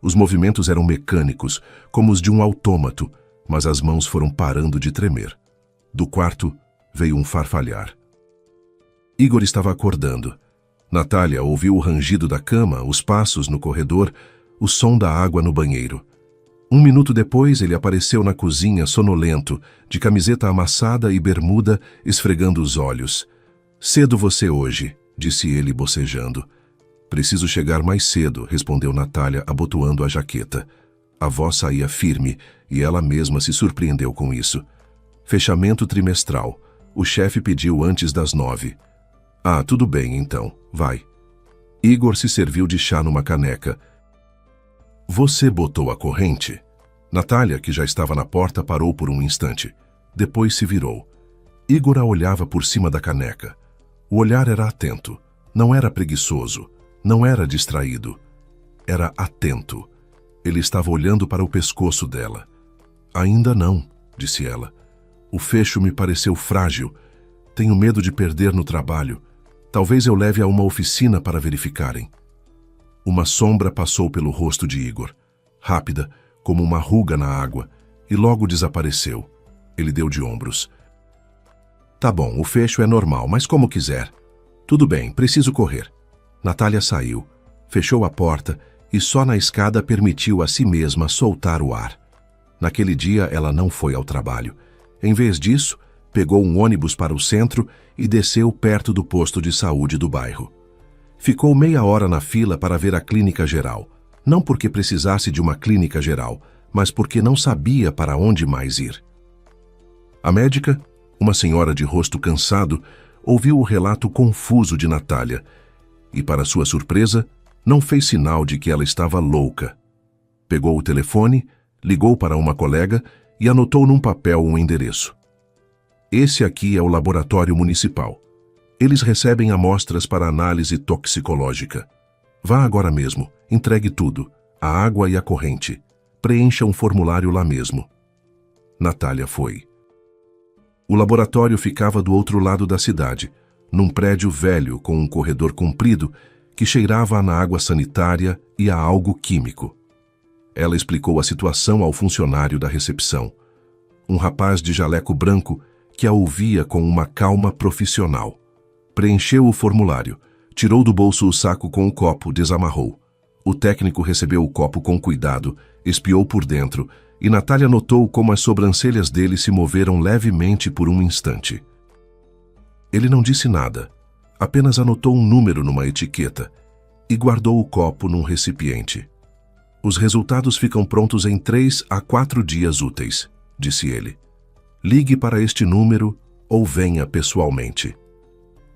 Os movimentos eram mecânicos, como os de um autômato, mas as mãos foram parando de tremer. Do quarto veio um farfalhar. Igor estava acordando. Natália ouviu o rangido da cama, os passos no corredor, o som da água no banheiro. 1 minuto depois, ele apareceu na cozinha sonolento, de camiseta amassada e bermuda, esfregando os olhos. "Cedo você hoje", disse ele bocejando. "Preciso chegar mais cedo", respondeu Natália, abotoando a jaqueta. A voz saía firme, e ela mesma se surpreendeu com isso. Fechamento trimestral. O chefe pediu antes das 9. "Ah, tudo bem, então. Vai." Igor se serviu de chá numa caneca. "Você botou a corrente?" Natália, que já estava na porta, parou por um instante. Depois se virou. Igor a olhava por cima da caneca. O olhar era atento. Não era preguiçoso. Não era distraído. Era atento. Ele estava olhando para o pescoço dela. "Ainda não", disse ela. "O fecho me pareceu frágil. Tenho medo de perder no trabalho. Talvez eu leve a uma oficina para verificarem." Uma sombra passou pelo rosto de Igor, rápida, como uma ruga na água, e logo desapareceu. Ele deu de ombros. "Tá bom, o fecho é normal, mas como quiser. Tudo bem, preciso correr." Natália saiu, fechou a porta e só na escada permitiu a si mesma soltar o ar. Naquele dia ela não foi ao trabalho. Em vez disso, pegou um ônibus para o centro e desceu perto do posto de saúde do bairro. Ficou meia hora na fila para ver a clínica geral, não porque precisasse de uma clínica geral, mas porque não sabia para onde mais ir. A médica, uma senhora de rosto cansado, ouviu o relato confuso de Natália e, para sua surpresa, não fez sinal de que ela estava louca. Pegou o telefone, ligou para uma colega e anotou num papel um endereço. "Esse aqui é o laboratório municipal. Eles recebem amostras para análise toxicológica. Vá agora mesmo, entregue tudo, a água e a corrente. Preencha um formulário lá mesmo." Natália foi. O laboratório ficava do outro lado da cidade, num prédio velho com um corredor comprido que cheirava na água sanitária e a algo químico. Ela explicou a situação ao funcionário da recepção, um rapaz de jaleco branco que a ouvia com uma calma profissional. Preencheu o formulário, tirou do bolso o saco com o copo, desamarrou. O técnico recebeu o copo com cuidado, espiou por dentro, e Natália notou como as sobrancelhas dele se moveram levemente por um instante. Ele não disse nada, apenas anotou um número numa etiqueta e guardou o copo num recipiente. "Os resultados ficam prontos em 3 a 4 dias úteis", disse ele. "Ligue para este número ou venha pessoalmente."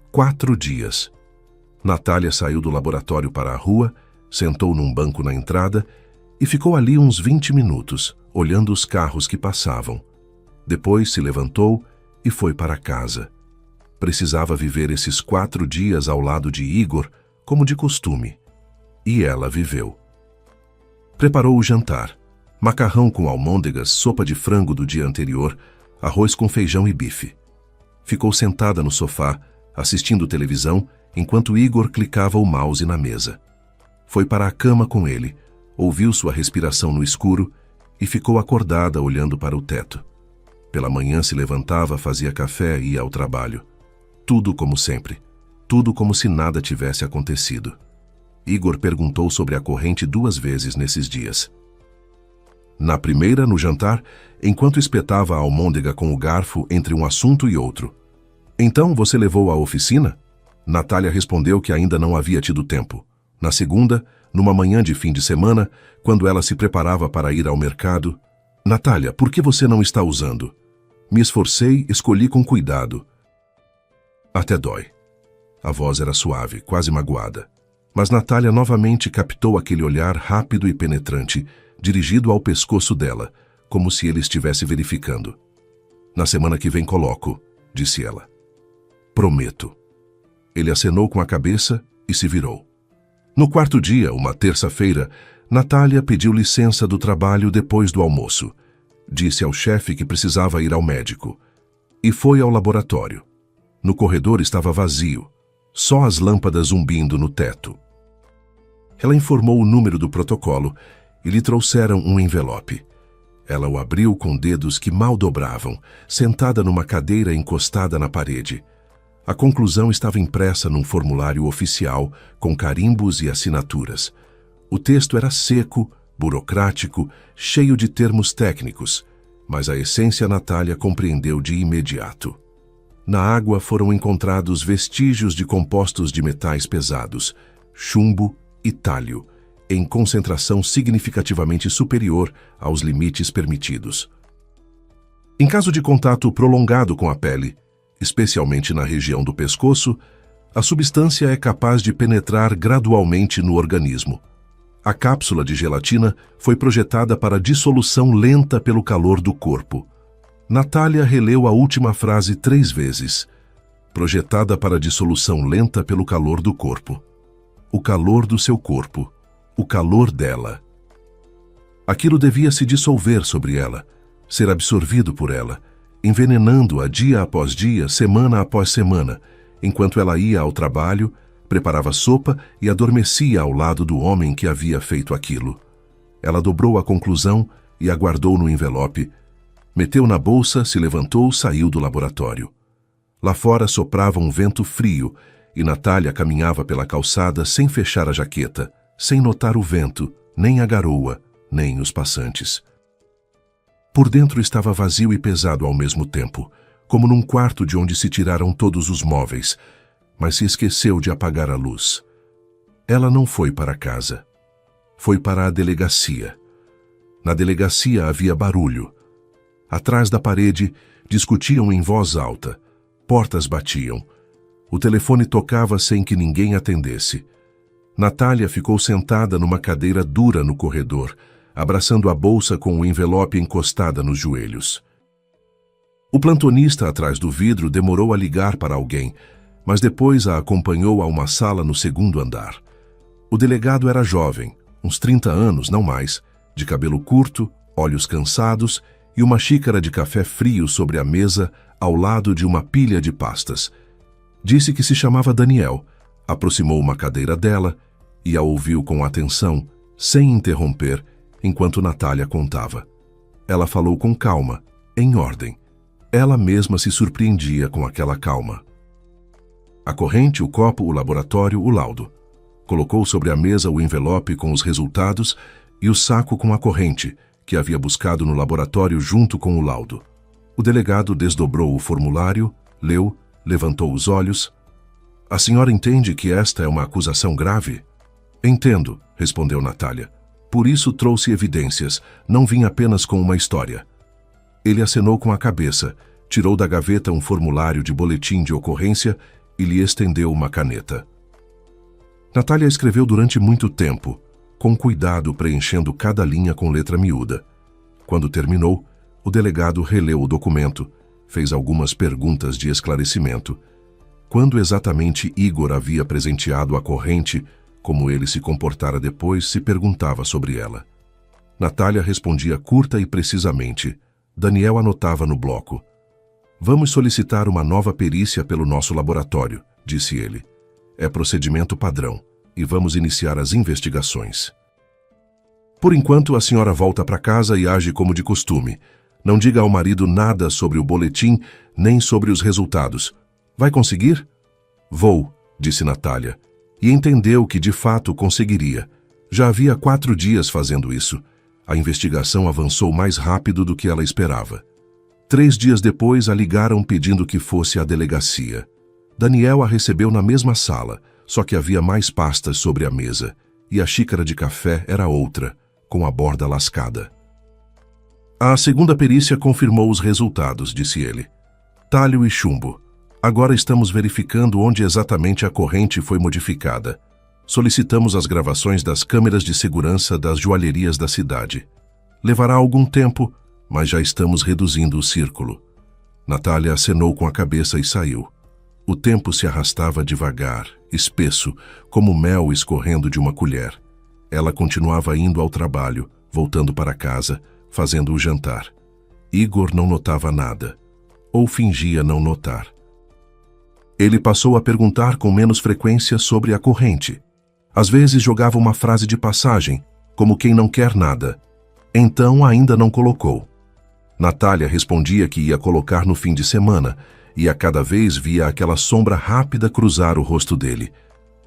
4 dias. Natália saiu do laboratório para a rua, sentou num banco na entrada e ficou ali uns 20 minutos, olhando os carros que passavam. Depois se levantou e foi para casa. Precisava viver esses 4 dias ao lado de Igor, como de costume. E ela viveu. Preparou o jantar. Macarrão com almôndegas, sopa de frango do dia anterior, arroz com feijão e bife. Ficou sentada no sofá, assistindo televisão, enquanto Igor clicava o mouse na mesa. Foi para a cama com ele, ouviu sua respiração no escuro e ficou acordada olhando para o teto. Pela manhã se levantava, fazia café e ia ao trabalho. Tudo como sempre. Tudo como se nada tivesse acontecido. Igor perguntou sobre a corrente 2 vezes nesses dias. Na primeira, no jantar, enquanto espetava a almôndega com o garfo entre um assunto e outro. "Então você levou à oficina?" Natália respondeu que ainda não havia tido tempo. Na segunda, numa manhã de fim de semana, quando ela se preparava para ir ao mercado, "Natália, por que você não está usando?" "Me esforcei, escolhi com cuidado." "Até dói." A voz era suave, quase magoada. Mas Natália novamente captou aquele olhar rápido e penetrante, dirigido ao pescoço dela, como se ele estivesse verificando. "Na semana que vem coloco", disse ela. "Prometo." Ele acenou com a cabeça e se virou. No quarto dia, uma terça-feira, Natália pediu licença do trabalho depois do almoço. Disse ao chefe que precisava ir ao médico. E foi ao laboratório. No corredor estava vazio, só as lâmpadas zumbindo no teto. Ela informou o número do protocolo e lhe trouxeram um envelope. Ela o abriu com dedos que mal dobravam, sentada numa cadeira encostada na parede. A conclusão estava impressa num formulário oficial, com carimbos e assinaturas. O texto era seco, burocrático, cheio de termos técnicos, mas a essência Natália compreendeu de imediato. Na água foram encontrados vestígios de compostos de metais pesados, chumbo e tálio, em concentração significativamente superior aos limites permitidos. Em caso de contato prolongado com a pele, especialmente na região do pescoço, a substância é capaz de penetrar gradualmente no organismo. A cápsula de gelatina foi projetada para dissolução lenta pelo calor do corpo. Natália releu a última frase 3 vezes. Projetada para dissolução lenta pelo calor do corpo. O calor do seu corpo. O calor dela. Aquilo devia se dissolver sobre ela, ser absorvido por ela, envenenando-a dia após dia, semana após semana, enquanto ela ia ao trabalho, preparava sopa e adormecia ao lado do homem que havia feito aquilo. Ela dobrou a conclusão e a guardou no envelope, meteu na bolsa, se levantou, saiu do laboratório. Lá fora soprava um vento frio e Natália caminhava pela calçada sem fechar a jaqueta, sem notar o vento, nem a garoa, nem os passantes. Por dentro estava vazio e pesado ao mesmo tempo, como num quarto de onde se tiraram todos os móveis, mas se esqueceu de apagar a luz. Ela não foi para casa. Foi para a delegacia. Na delegacia havia barulho. Atrás da parede, discutiam em voz alta. Portas batiam. O telefone tocava sem que ninguém atendesse. Natália ficou sentada numa cadeira dura no corredor, abraçando a bolsa com o envelope encostada nos joelhos. O plantonista atrás do vidro demorou a ligar para alguém, mas depois a acompanhou a uma sala no 2º andar. O delegado era jovem, uns 30 anos, não mais, de cabelo curto, olhos cansados e uma xícara de café frio sobre a mesa ao lado de uma pilha de pastas. Disse que se chamava Daniel, aproximou uma cadeira dela e a ouviu com atenção, sem interromper, enquanto Natália contava. Ela falou com calma, em ordem. Ela mesma se surpreendia com aquela calma. A corrente, o copo, o laboratório, o laudo. Colocou sobre a mesa o envelope com os resultados e o saco com a corrente, que havia buscado no laboratório junto com o laudo. O delegado desdobrou o formulário, leu, levantou os olhos. A senhora entende que esta é uma acusação grave? Entendo, respondeu Natália. Por isso trouxe evidências, não vim apenas com uma história. Ele acenou com a cabeça, tirou da gaveta um formulário de boletim de ocorrência e lhe estendeu uma caneta. Natália escreveu durante muito tempo, com cuidado preenchendo cada linha com letra miúda. Quando terminou, o delegado releu o documento, fez algumas perguntas de esclarecimento. Quando exatamente Igor havia presenteado a corrente, como ele se comportara depois, se perguntava sobre ela. Natália respondia curta e precisamente. Daniel anotava no bloco. Vamos solicitar uma nova perícia pelo nosso laboratório, disse ele. É procedimento padrão e vamos iniciar as investigações. Por enquanto, a senhora volta para casa e age como de costume. Não diga ao marido nada sobre o boletim, nem sobre os resultados. Vai conseguir? Vou, disse Natália. E entendeu que de fato conseguiria. Já havia 4 dias fazendo isso. A investigação avançou mais rápido do que ela esperava. 3 dias depois a ligaram pedindo que fosse à delegacia. Daniel a recebeu na mesma sala, só que havia mais pastas sobre a mesa, e a xícara de café era outra, com a borda lascada. A segunda perícia confirmou os resultados, disse ele. Talho e chumbo. Agora estamos verificando onde exatamente a corrente foi modificada. Solicitamos as gravações das câmeras de segurança das joalherias da cidade. Levará algum tempo, mas já estamos reduzindo o círculo. Natália acenou com a cabeça e saiu. O tempo se arrastava devagar, espesso, como mel escorrendo de uma colher. Ela continuava indo ao trabalho, voltando para casa, fazendo o jantar. Igor não notava nada, ou fingia não notar. Ele passou a perguntar com menos frequência sobre a corrente. Às vezes jogava uma frase de passagem, como quem não quer nada. Então ainda não colocou. Natália respondia que ia colocar no fim de semana, e a cada vez via aquela sombra rápida cruzar o rosto dele.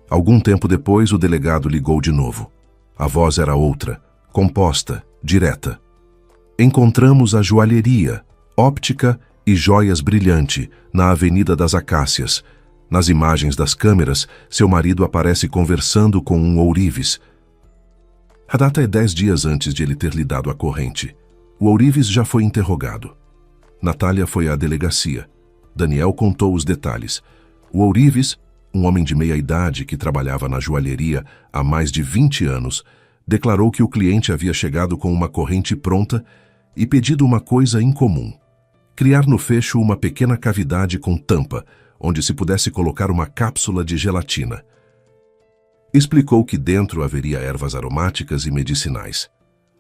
Algum tempo depois, o delegado ligou de novo. A voz era outra, composta, direta. Encontramos a joalheria, óptica e joias brilhante, na Avenida das Acácias. Nas imagens das câmeras, seu marido aparece conversando com um ourives. A data é 10 dias antes de ele ter lhe dado a corrente. O ourives já foi interrogado. Natália foi à delegacia. Daniel contou os detalhes. O ourives, um homem de meia idade que trabalhava na joalheria há mais de 20 anos, declarou que o cliente havia chegado com uma corrente pronta e pedido uma coisa incomum: criar no fecho uma pequena cavidade com tampa, onde se pudesse colocar uma cápsula de gelatina. Explicou que dentro haveria ervas aromáticas e medicinais.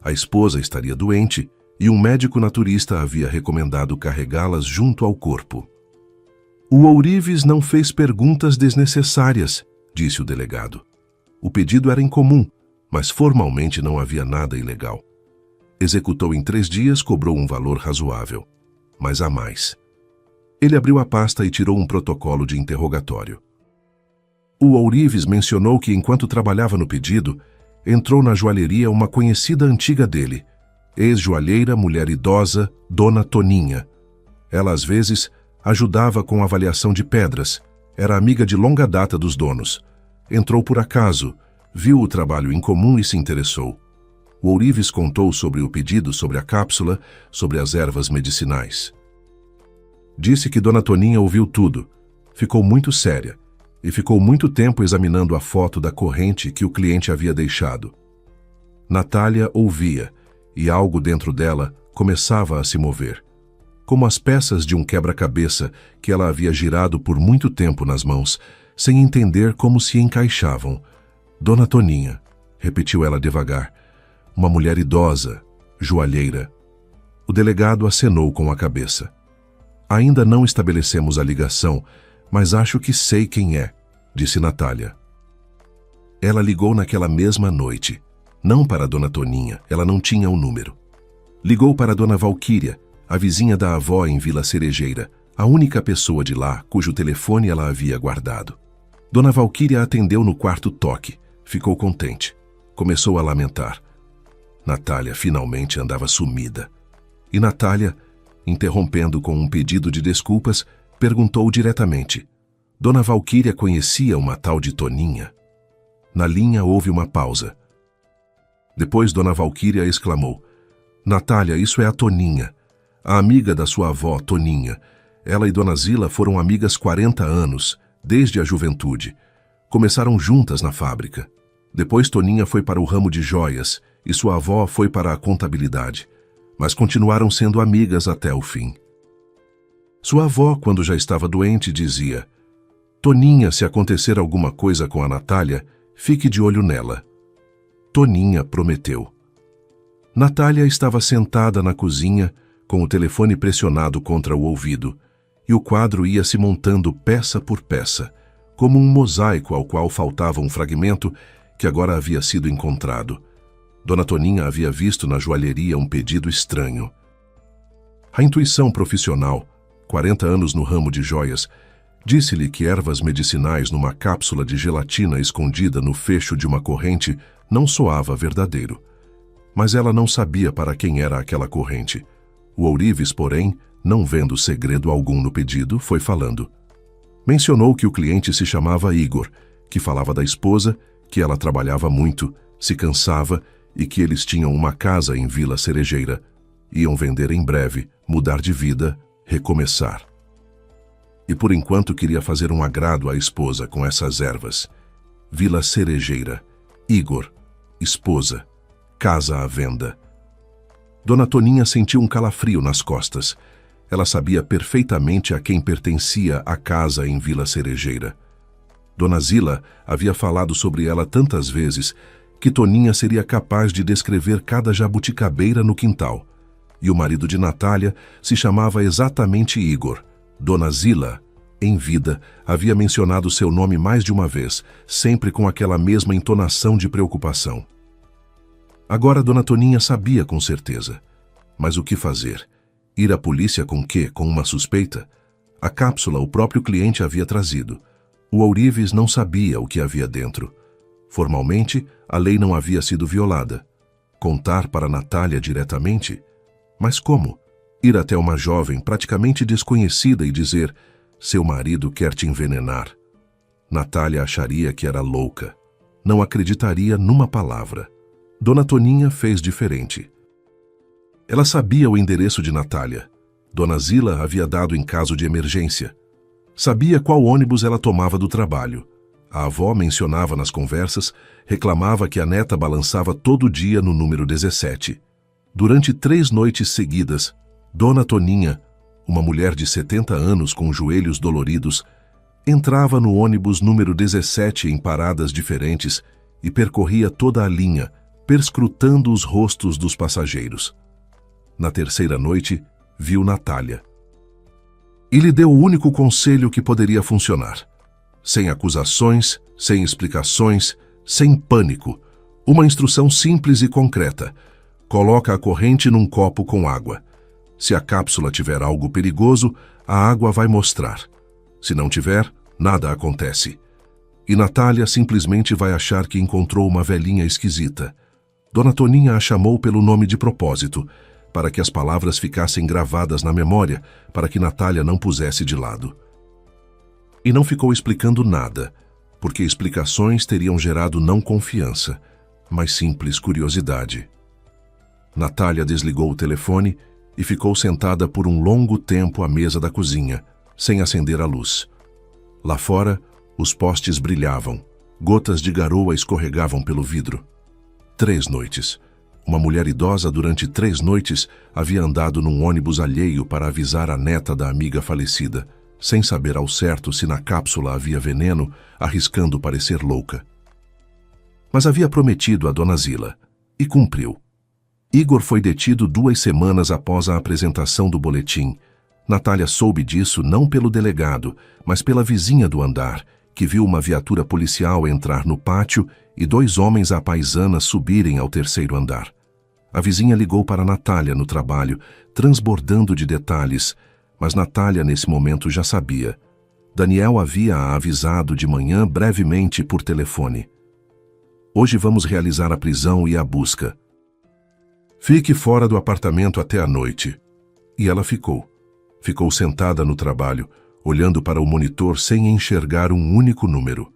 A esposa estaria doente e um médico naturista havia recomendado carregá-las junto ao corpo. O ourives não fez perguntas desnecessárias, disse o delegado. O pedido era incomum, mas formalmente não havia nada ilegal. Executou em 3 dias, cobrou um valor razoável, mas há mais. Ele abriu a pasta e tirou um protocolo de interrogatório. O ourives mencionou que, enquanto trabalhava no pedido, entrou na joalheria uma conhecida antiga dele, ex-joalheira, mulher idosa, Dona Toninha. Ela, às vezes, ajudava com a avaliação de pedras, era amiga de longa data dos donos. Entrou por acaso, viu o trabalho incomum e se interessou. O ourives contou sobre o pedido, sobre a cápsula, sobre as ervas medicinais. Disse que Dona Toninha ouviu tudo, ficou muito séria e ficou muito tempo examinando a foto da corrente que o cliente havia deixado. Natália ouvia, e algo dentro dela começava a se mover, como as peças de um quebra-cabeça que ela havia girado por muito tempo nas mãos, sem entender como se encaixavam. Dona Toninha, repetiu ela devagar, uma mulher idosa, joalheira. O delegado acenou com a cabeça. Ainda não estabelecemos a ligação, mas acho que sei quem é, disse Natália. Ela ligou naquela mesma noite. Não para Dona Toninha, ela não tinha o número. Ligou para Dona Valquíria, a vizinha da avó em Vila Cerejeira, a única pessoa de lá cujo telefone ela havia guardado. Dona Valquíria atendeu no quarto toque, ficou contente. Começou a lamentar. Natália finalmente andava sumida. E Natália, interrompendo com um pedido de desculpas, perguntou diretamente: Dona Valquíria conhecia uma tal de Toninha? Na linha houve uma pausa. Depois Dona Valquíria exclamou: Natália, isso é a Toninha, a amiga da sua avó, Toninha. Ela e Dona Zila foram amigas 40 anos, desde a juventude. Começaram juntas na fábrica. Depois Toninha foi para o ramo de joias e sua avó foi para a contabilidade, mas continuaram sendo amigas até o fim. Sua avó, quando já estava doente, dizia: Toninha, se acontecer alguma coisa com a Natália, fique de olho nela. Toninha prometeu. Natália estava sentada na cozinha, com o telefone pressionado contra o ouvido, e o quadro ia se montando peça por peça, como um mosaico ao qual faltava um fragmento que agora havia sido encontrado. Dona Toninha havia visto na joalheria um pedido estranho. A intuição profissional, 40 anos no ramo de joias, disse-lhe que ervas medicinais numa cápsula de gelatina escondida no fecho de uma corrente não soava verdadeiro. Mas ela não sabia para quem era aquela corrente. O ourives, porém, não vendo segredo algum no pedido, foi falando. Mencionou que o cliente se chamava Igor, que falava da esposa, que ela trabalhava muito, se cansava e que eles tinham uma casa em Vila Cerejeira. Iam vender em breve, mudar de vida, recomeçar. E por enquanto queria fazer um agrado à esposa com essas ervas. Vila Cerejeira, Igor, esposa, casa à venda. Dona Toninha sentiu um calafrio nas costas. Ela sabia perfeitamente a quem pertencia a casa em Vila Cerejeira. Dona Zila havia falado sobre ela tantas vezes que Toninha seria capaz de descrever cada jabuticabeira no quintal. E o marido de Natália se chamava exatamente Igor. Dona Zila, em vida, havia mencionado seu nome mais de uma vez, sempre com aquela mesma entonação de preocupação. Agora Dona Toninha sabia com certeza. Mas o que fazer? Ir à polícia com quê? Com uma suspeita? A cápsula o próprio cliente havia trazido. O ourives não sabia o que havia dentro. Formalmente, a lei não havia sido violada. Contar para Natália diretamente? Mas como? Ir até uma jovem praticamente desconhecida e dizer: seu marido quer te envenenar. Natália acharia que era louca. Não acreditaria numa palavra. Dona Toninha fez diferente. Ela sabia o endereço de Natália. Dona Zila havia dado em caso de emergência. Sabia qual ônibus ela tomava do trabalho. A avó mencionava nas conversas, reclamava que a neta balançava todo dia no número 17. Durante 3 noites seguidas, Dona Toninha, uma mulher de 70 anos com joelhos doloridos, entrava no ônibus número 17 em paradas diferentes e percorria toda a linha, perscrutando os rostos dos passageiros. Na terceira noite, viu Natália. E lhe deu o único conselho que poderia funcionar. Sem acusações, sem explicações, sem pânico. Uma instrução simples e concreta. Coloca a corrente num copo com água. Se a cápsula tiver algo perigoso, a água vai mostrar. Se não tiver, nada acontece. E Natália simplesmente vai achar que encontrou uma velhinha esquisita. Dona Toninha a chamou pelo nome de propósito, para que as palavras ficassem gravadas na memória, para que Natália não pusesse de lado. E não ficou explicando nada, porque explicações teriam gerado não confiança, mas simples curiosidade. Natália desligou o telefone e ficou sentada por um longo tempo à mesa da cozinha, sem acender a luz. Lá fora, os postes brilhavam, gotas de garoa escorregavam pelo vidro. 3 noites. Uma mulher idosa durante 3 noites havia andado num ônibus alheio para avisar a neta da amiga falecida, sem saber ao certo se na cápsula havia veneno, arriscando parecer louca. Mas havia prometido a Dona Zila, e cumpriu. Igor foi detido 2 semanas após a apresentação do boletim. Natália soube disso não pelo delegado, mas pela vizinha do andar, que viu uma viatura policial entrar no pátio e 2 homens à paisana subirem ao 3º andar. A vizinha ligou para Natália no trabalho, transbordando de detalhes, mas Natália nesse momento já sabia. Daniel havia a avisado de manhã brevemente por telefone. Hoje vamos realizar a prisão e a busca. Fique fora do apartamento até a noite. E ela ficou. Ficou sentada no trabalho, olhando para o monitor sem enxergar um único número.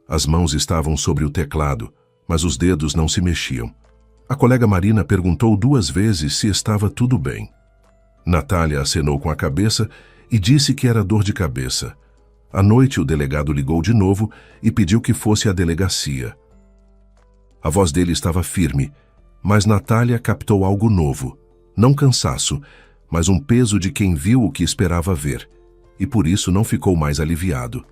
As mãos estavam sobre o teclado, mas os dedos não se mexiam. A colega Marina perguntou 2 vezes se estava tudo bem. Natália acenou com a cabeça e disse que era dor de cabeça. À noite, o delegado ligou de novo e pediu que fosse à delegacia. A voz dele estava firme, mas Natália captou algo novo. Não cansaço, mas um peso de quem viu o que esperava ver, e por isso não ficou mais aliviado.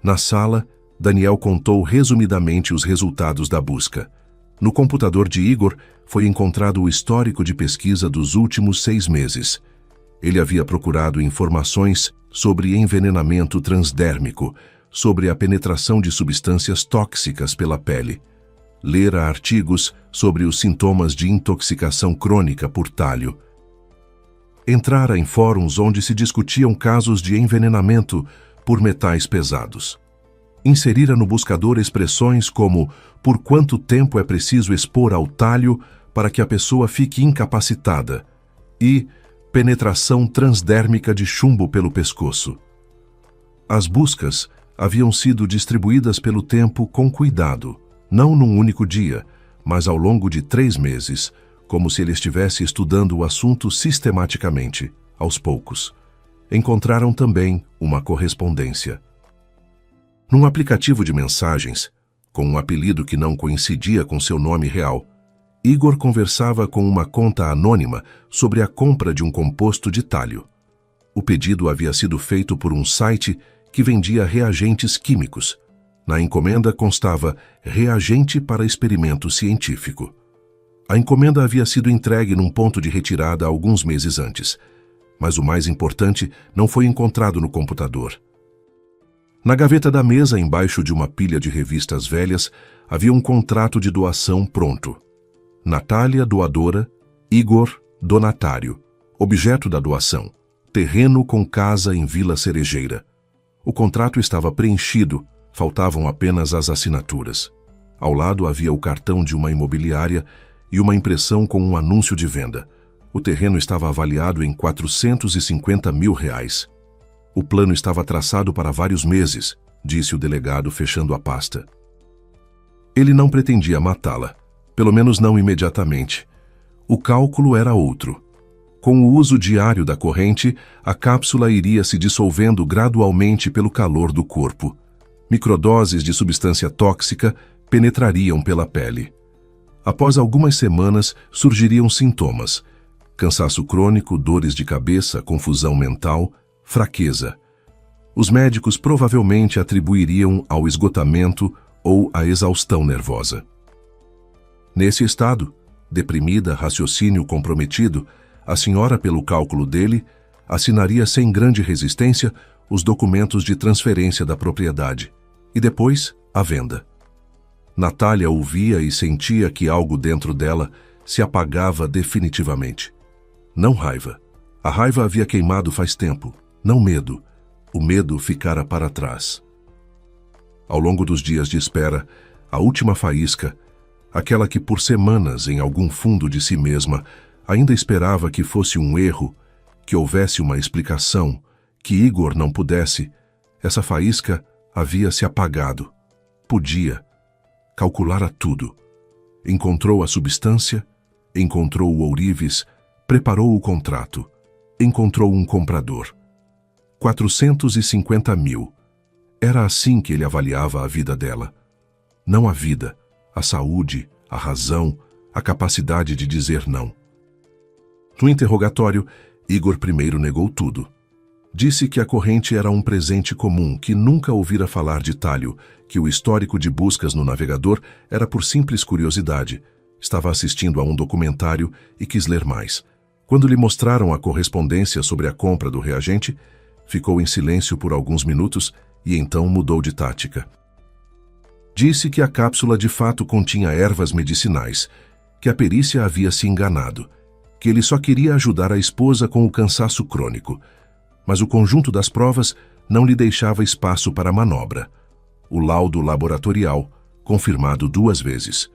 Na sala, Daniel contou resumidamente os resultados da busca. No computador de Igor foi encontrado o histórico de pesquisa dos últimos 6 meses. Ele havia procurado informações sobre envenenamento transdérmico, sobre a penetração de substâncias tóxicas pela pele. Lera artigos sobre os sintomas de intoxicação crônica por talho. Entrara em fóruns onde se discutiam casos de envenenamento por metais pesados. Inserira no buscador expressões como por quanto tempo é preciso expor ao talho para que a pessoa fique incapacitada e penetração transdérmica de chumbo pelo pescoço. As buscas haviam sido distribuídas pelo tempo com cuidado, não num único dia, mas ao longo de 3 meses, como se ele estivesse estudando o assunto sistematicamente, aos poucos. Encontraram também uma correspondência. Num aplicativo de mensagens, com um apelido que não coincidia com seu nome real, Igor conversava com uma conta anônima sobre a compra de um composto de talho. O pedido havia sido feito por um site que vendia reagentes químicos. Na encomenda constava reagente para experimento científico. A encomenda havia sido entregue num ponto de retirada alguns meses antes, mas o mais importante não foi encontrado no computador. Na gaveta da mesa, embaixo de uma pilha de revistas velhas, havia um contrato de doação pronto. Natália, doadora. Igor, donatário. Objeto da doação: terreno com casa em Vila Cerejeira. O contrato estava preenchido, faltavam apenas as assinaturas. Ao lado havia o cartão de uma imobiliária e uma impressão com um anúncio de venda. O terreno estava avaliado em R$ 450 mil. O plano estava traçado para vários meses, disse o delegado, fechando a pasta. Ele não pretendia matá-la, pelo menos não imediatamente. O cálculo era outro. Com o uso diário da corrente, a cápsula iria se dissolvendo gradualmente pelo calor do corpo. Microdoses de substância tóxica penetrariam pela pele. Após algumas semanas, surgiriam sintomas: cansaço crônico, dores de cabeça, confusão mental, fraqueza. Os médicos provavelmente atribuiriam ao esgotamento ou à exaustão nervosa. Nesse estado, deprimida, raciocínio comprometido, a senhora, pelo cálculo dele, assinaria sem grande resistência os documentos de transferência da propriedade e depois a venda. Natália ouvia e sentia que algo dentro dela se apagava definitivamente. Não raiva. A raiva havia queimado faz tempo. Não medo. O medo ficara para trás. Ao longo dos dias de espera, a última faísca, aquela que por semanas, em algum fundo de si mesma, ainda esperava que fosse um erro, que houvesse uma explicação, que Igor não pudesse, essa faísca havia se apagado. Podia. Calculara tudo. Encontrou a substância, encontrou o ourives, preparou o contrato, encontrou um comprador. 450 mil. Era assim que ele avaliava a vida dela. Não a vida, a saúde, a razão, a capacidade de dizer não. No interrogatório, Igor primeiro negou tudo. Disse que a corrente era um presente comum, que nunca ouvira falar de talho, que o histórico de buscas no navegador era por simples curiosidade. Estava assistindo a um documentário e quis ler mais. Quando lhe mostraram a correspondência sobre a compra do reagente, ficou em silêncio por alguns minutos e então mudou de tática. Disse que a cápsula de fato continha ervas medicinais, que a perícia havia se enganado, que ele só queria ajudar a esposa com o cansaço crônico, mas o conjunto das provas não lhe deixava espaço para manobra. O laudo laboratorial, confirmado 2 vezes,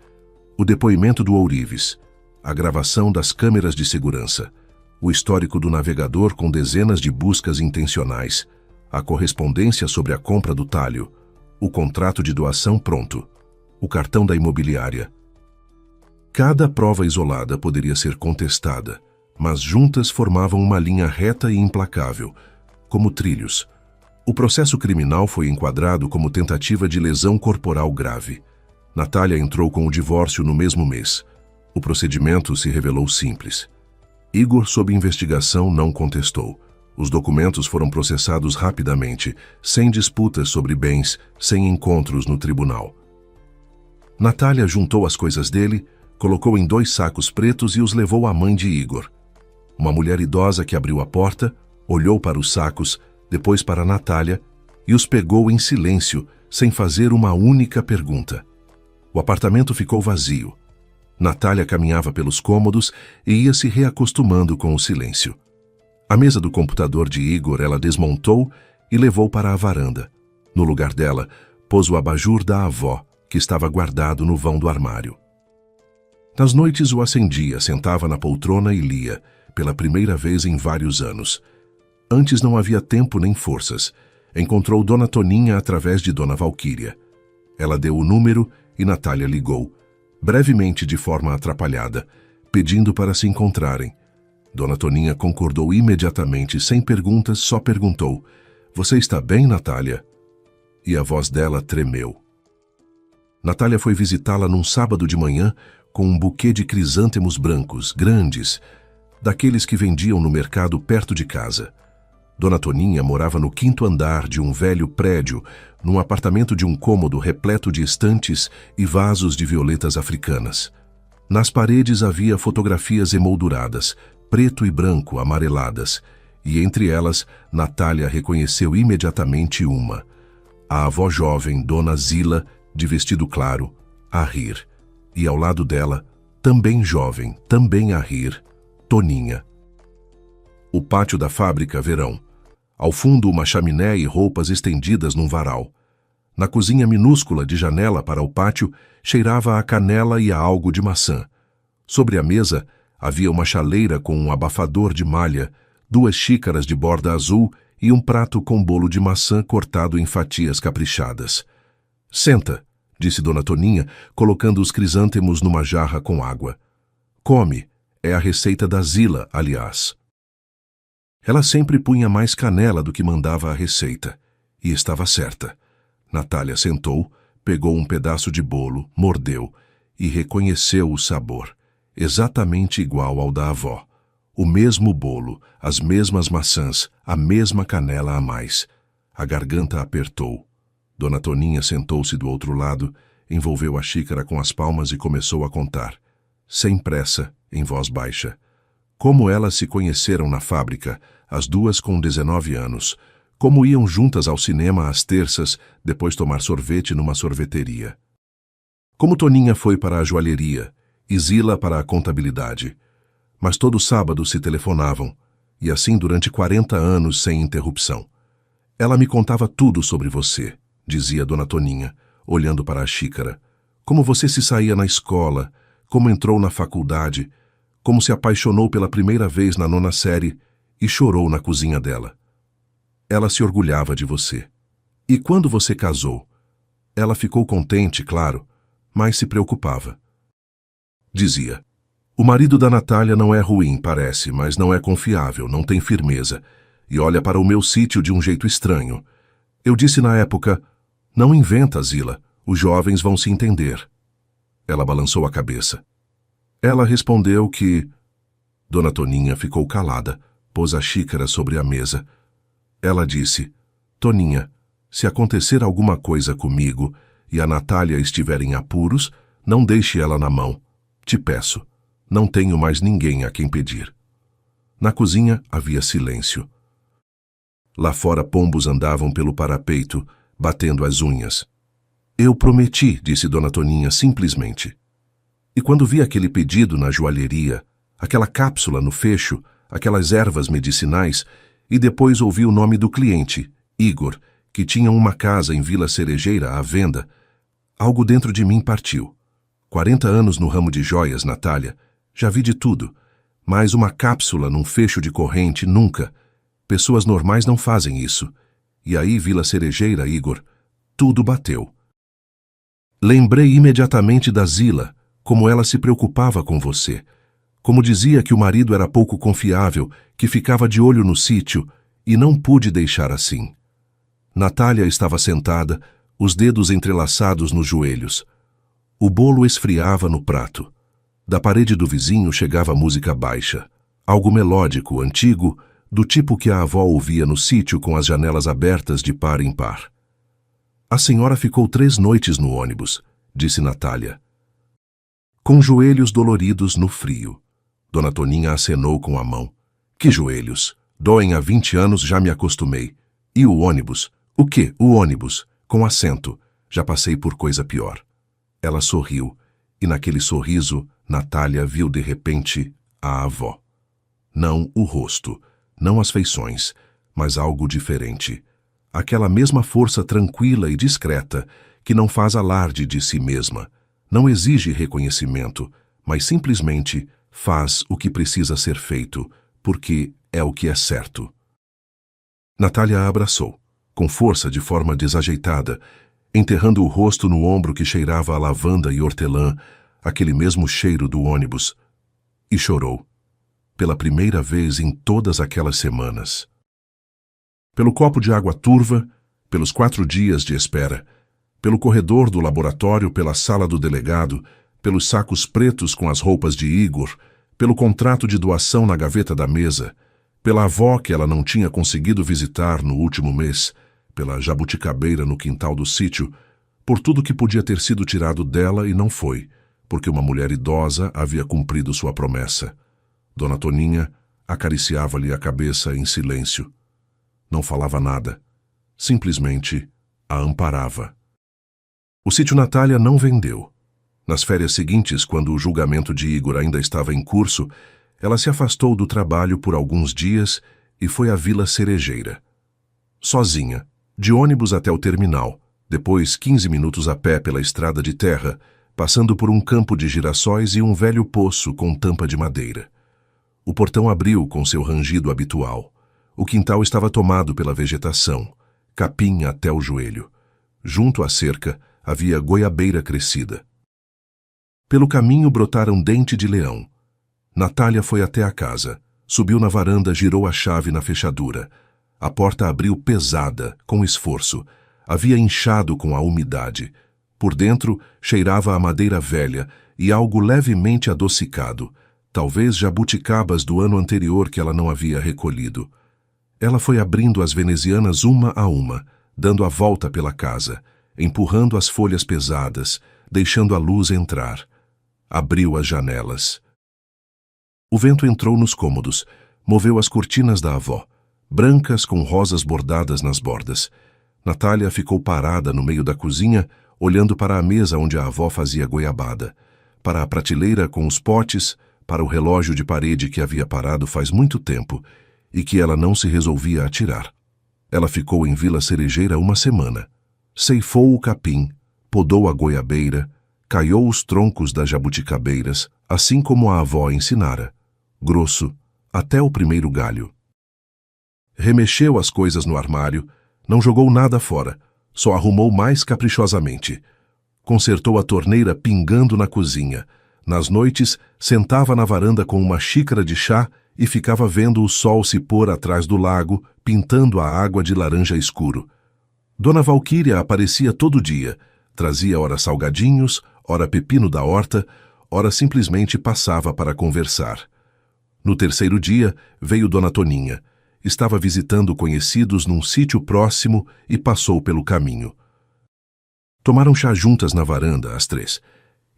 o depoimento do ourives, a gravação das câmeras de segurança, o histórico do navegador com dezenas de buscas intencionais, a correspondência sobre a compra do talho, o contrato de doação pronto, o cartão da imobiliária. Cada prova isolada poderia ser contestada, mas juntas formavam uma linha reta e implacável, como trilhos. O processo criminal foi enquadrado como tentativa de lesão corporal grave. Natália entrou com o divórcio no mesmo mês. O procedimento se revelou simples. Igor, sob investigação, não contestou. Os documentos foram processados rapidamente, sem disputas sobre bens, sem encontros no tribunal. Natália juntou as coisas dele, colocou em 2 sacos pretos e os levou à mãe de Igor. Uma mulher idosa que abriu a porta, olhou para os sacos, depois para Natália e os pegou em silêncio, sem fazer uma única pergunta. O apartamento ficou vazio. Natália caminhava pelos cômodos e ia se reacostumando com o silêncio. A mesa do computador de Igor ela desmontou e levou para a varanda. No lugar dela, pôs o abajur da avó, que estava guardado no vão do armário. Nas noites o acendia, sentava na poltrona e lia, pela primeira vez em vários anos. Antes não havia tempo nem forças. Encontrou Dona Toninha através de Dona Valquíria. Ela deu o número e Natália ligou, brevemente de forma atrapalhada, pedindo para se encontrarem. Dona Toninha concordou imediatamente, sem perguntas, só perguntou: "Você está bem, Natália?" E a voz dela tremeu. Natália foi visitá-la num sábado de manhã com um buquê de crisântemos brancos, grandes, daqueles que vendiam no mercado perto de casa. Dona Toninha morava no 5º andar de um velho prédio, num apartamento de um cômodo repleto de estantes e vasos de violetas africanas. Nas paredes havia fotografias emolduradas, preto e branco, amareladas, e entre elas Natália reconheceu imediatamente uma: a avó jovem, Dona Zila, de vestido claro, a rir, e ao lado dela, também jovem, também a rir, Toninha. O pátio da fábrica, verão. Ao fundo, uma chaminé e roupas estendidas num varal. Na cozinha minúscula de janela para o pátio, cheirava a canela e a algo de maçã. Sobre a mesa, havia uma chaleira com um abafador de malha, 2 xícaras de borda azul e um prato com bolo de maçã cortado em fatias caprichadas. Senta, disse Dona Toninha, colocando os crisântemos numa jarra com água. Come, é a receita da Zila, aliás. Ela sempre punha mais canela do que mandava a receita, e estava certa. Natália sentou, pegou um pedaço de bolo, mordeu e reconheceu o sabor, exatamente igual ao da avó. O mesmo bolo, as mesmas maçãs, a mesma canela a mais. A garganta apertou. Dona Toninha sentou-se do outro lado, envolveu a xícara com as palmas e começou a contar, sem pressa, em voz baixa. Como elas se conheceram na fábrica, as duas com 19 anos, como iam juntas ao cinema às terças, depois tomar sorvete numa sorveteria. Como Toninha foi para a joalheria e Zila para a contabilidade. Mas todo sábado se telefonavam, e assim durante 40 anos sem interrupção. Ela me contava tudo sobre você, dizia Dona Toninha, olhando para a xícara. Como você se saía na escola, como entrou na faculdade, como se apaixonou pela primeira vez na 9ª série e chorou na cozinha dela. Ela se orgulhava de você. E quando você casou? Ela ficou contente, claro, mas se preocupava. Dizia, o marido da Natália não é ruim, parece, mas não é confiável, não tem firmeza, e olha para o meu sítio de um jeito estranho. Eu disse na época, não inventa, Zila, os jovens vão se entender. Ela balançou a cabeça. Ela respondeu que... Dona Toninha ficou calada, pôs a xícara sobre a mesa. Ela disse, Toninha, se acontecer alguma coisa comigo e a Natália estiver em apuros, não deixe ela na mão. Te peço, não tenho mais ninguém a quem pedir. Na cozinha havia silêncio. Lá fora pombos andavam pelo parapeito, batendo as unhas. Eu prometi, disse Dona Toninha simplesmente. E quando vi aquele pedido na joalheria, aquela cápsula no fecho, aquelas ervas medicinais, e depois ouvi o nome do cliente, Igor, que tinha uma casa em Vila Cerejeira à venda, algo dentro de mim partiu. 40 anos no ramo de joias, Natália, já vi de tudo, mas uma cápsula num fecho de corrente nunca. Pessoas normais não fazem isso. E aí, Vila Cerejeira, Igor, tudo bateu. Lembrei imediatamente da Zila, como ela se preocupava com você, como dizia que o marido era pouco confiável, que ficava de olho no sítio, e não pude deixar assim. Natália estava sentada, os dedos entrelaçados nos joelhos. O bolo esfriava no prato. Da parede do vizinho chegava música baixa, algo melódico, antigo, do tipo que a avó ouvia no sítio com as janelas abertas de par em par. A senhora ficou 3 noites no ônibus, disse Natália. Com joelhos doloridos no frio. Dona Toninha acenou com a mão. Que joelhos? Doem há 20 anos, já me acostumei. E o ônibus? O quê? O ônibus? Com assento. Já passei por coisa pior. Ela sorriu, e naquele sorriso, Natália viu de repente a avó. Não o rosto, não as feições, mas algo diferente. Aquela mesma força tranquila e discreta que não faz alarde de si mesma, não exige reconhecimento, mas simplesmente faz o que precisa ser feito, porque é o que é certo. Natália a abraçou, com força de forma desajeitada, enterrando o rosto no ombro que cheirava a lavanda e hortelã, aquele mesmo cheiro do ônibus, e chorou, pela primeira vez em todas aquelas semanas. Pelo copo de água turva, pelos 4 dias de espera, pelo corredor do laboratório, pela sala do delegado, pelos sacos pretos com as roupas de Igor, pelo contrato de doação na gaveta da mesa, pela avó que ela não tinha conseguido visitar no último mês, pela jabuticabeira no quintal do sítio, por tudo que podia ter sido tirado dela e não foi, porque uma mulher idosa havia cumprido sua promessa. Dona Toninha acariciava-lhe a cabeça em silêncio. Não falava nada, simplesmente a amparava. O sítio Natália não vendeu. Nas férias seguintes, quando o julgamento de Igor ainda estava em curso, ela se afastou do trabalho por alguns dias e foi à Vila Cerejeira. Sozinha, de ônibus até o terminal, depois 15 minutos a pé pela estrada de terra, passando por um campo de girassóis e um velho poço com tampa de madeira. O portão abriu com seu rangido habitual. O quintal estava tomado pela vegetação, capim até o joelho. Junto à cerca havia goiabeira crescida. Pelo caminho brotaram dente de leão. Natália foi até a casa, subiu na varanda, girou a chave na fechadura. A porta abriu pesada, com esforço. Havia inchado com a umidade. Por dentro, cheirava a madeira velha e algo levemente adocicado, talvez jabuticabas do ano anterior que ela não havia recolhido. Ela foi abrindo as venezianas uma a uma, dando a volta pela casa, empurrando as folhas pesadas, deixando a luz entrar. Abriu as janelas. O vento entrou nos cômodos, moveu as cortinas da avó, brancas com rosas bordadas nas bordas. Natália ficou parada no meio da cozinha, olhando para a mesa onde a avó fazia goiabada, para a prateleira com os potes, para o relógio de parede que havia parado faz muito tempo e que ela não se resolvia a tirar. Ela ficou em Vila Cerejeira uma semana. Ceifou o capim, podou a goiabeira, caiou os troncos das jabuticabeiras, assim como a avó ensinara, grosso, até o primeiro galho. Remexeu as coisas no armário, não jogou nada fora, só arrumou mais caprichosamente. Consertou a torneira pingando na cozinha. Nas noites, sentava na varanda com uma xícara de chá e ficava vendo o sol se pôr atrás do lago, pintando a água de laranja escuro. Dona Valquíria aparecia todo dia, trazia ora salgadinhos, ora pepino da horta, ora simplesmente passava para conversar. No terceiro dia, veio Dona Toninha. Estava visitando conhecidos num sítio próximo e passou pelo caminho. Tomaram chá juntas na varanda, as três,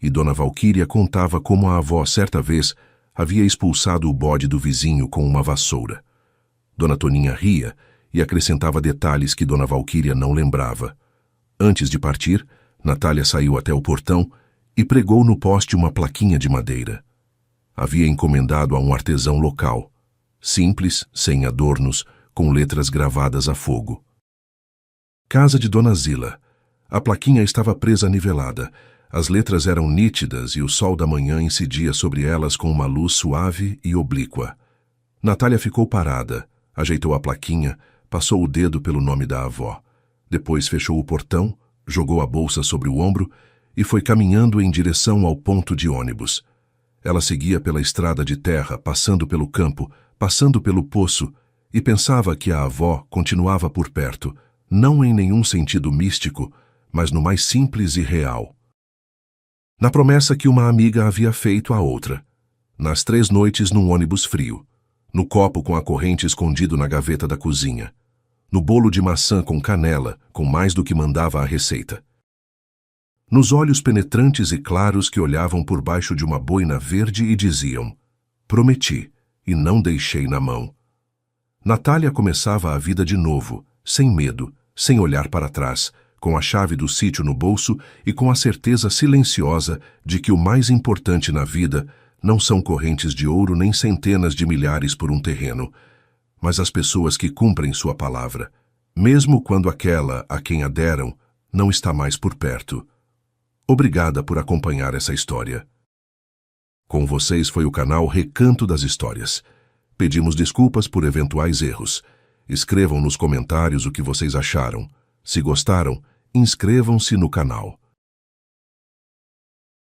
e Dona Valquíria contava como a avó, certa vez, havia expulsado o bode do vizinho com uma vassoura. Dona Toninha ria e acrescentava detalhes que Dona Valquíria não lembrava. Antes de partir, Natália saiu até o portão e pregou no poste uma plaquinha de madeira. Havia encomendado a um artesão local, simples, sem adornos, com letras gravadas a fogo. Casa de Dona Zila. A plaquinha estava presa nivelada. As letras eram nítidas e o sol da manhã incidia sobre elas com uma luz suave e oblíqua. Natália ficou parada, ajeitou a plaquinha, passou o dedo pelo nome da avó. Depois fechou o portão, jogou a bolsa sobre o ombro e foi caminhando em direção ao ponto de ônibus. Ela seguia pela estrada de terra, passando pelo campo, passando pelo poço, e pensava que a avó continuava por perto, não em nenhum sentido místico, mas no mais simples e real. Na promessa que uma amiga havia feito à outra, nas 3 noites num ônibus frio, no copo com a corrente escondido na gaveta da cozinha, no bolo de maçã com canela, com mais do que mandava a receita. Nos olhos penetrantes e claros que olhavam por baixo de uma boina verde e diziam: prometi, e não deixei na mão. Natália começava a vida de novo, sem medo, sem olhar para trás, com a chave do sítio no bolso e com a certeza silenciosa de que o mais importante na vida não são correntes de ouro nem centenas de milhares por um terreno, mas as pessoas que cumprem sua palavra, mesmo quando aquela a quem a deram não está mais por perto. Obrigada por acompanhar essa história. Com vocês foi o canal Recanto das Histórias. Pedimos desculpas por eventuais erros. Escrevam nos comentários o que vocês acharam. Se gostaram, inscrevam-se no canal.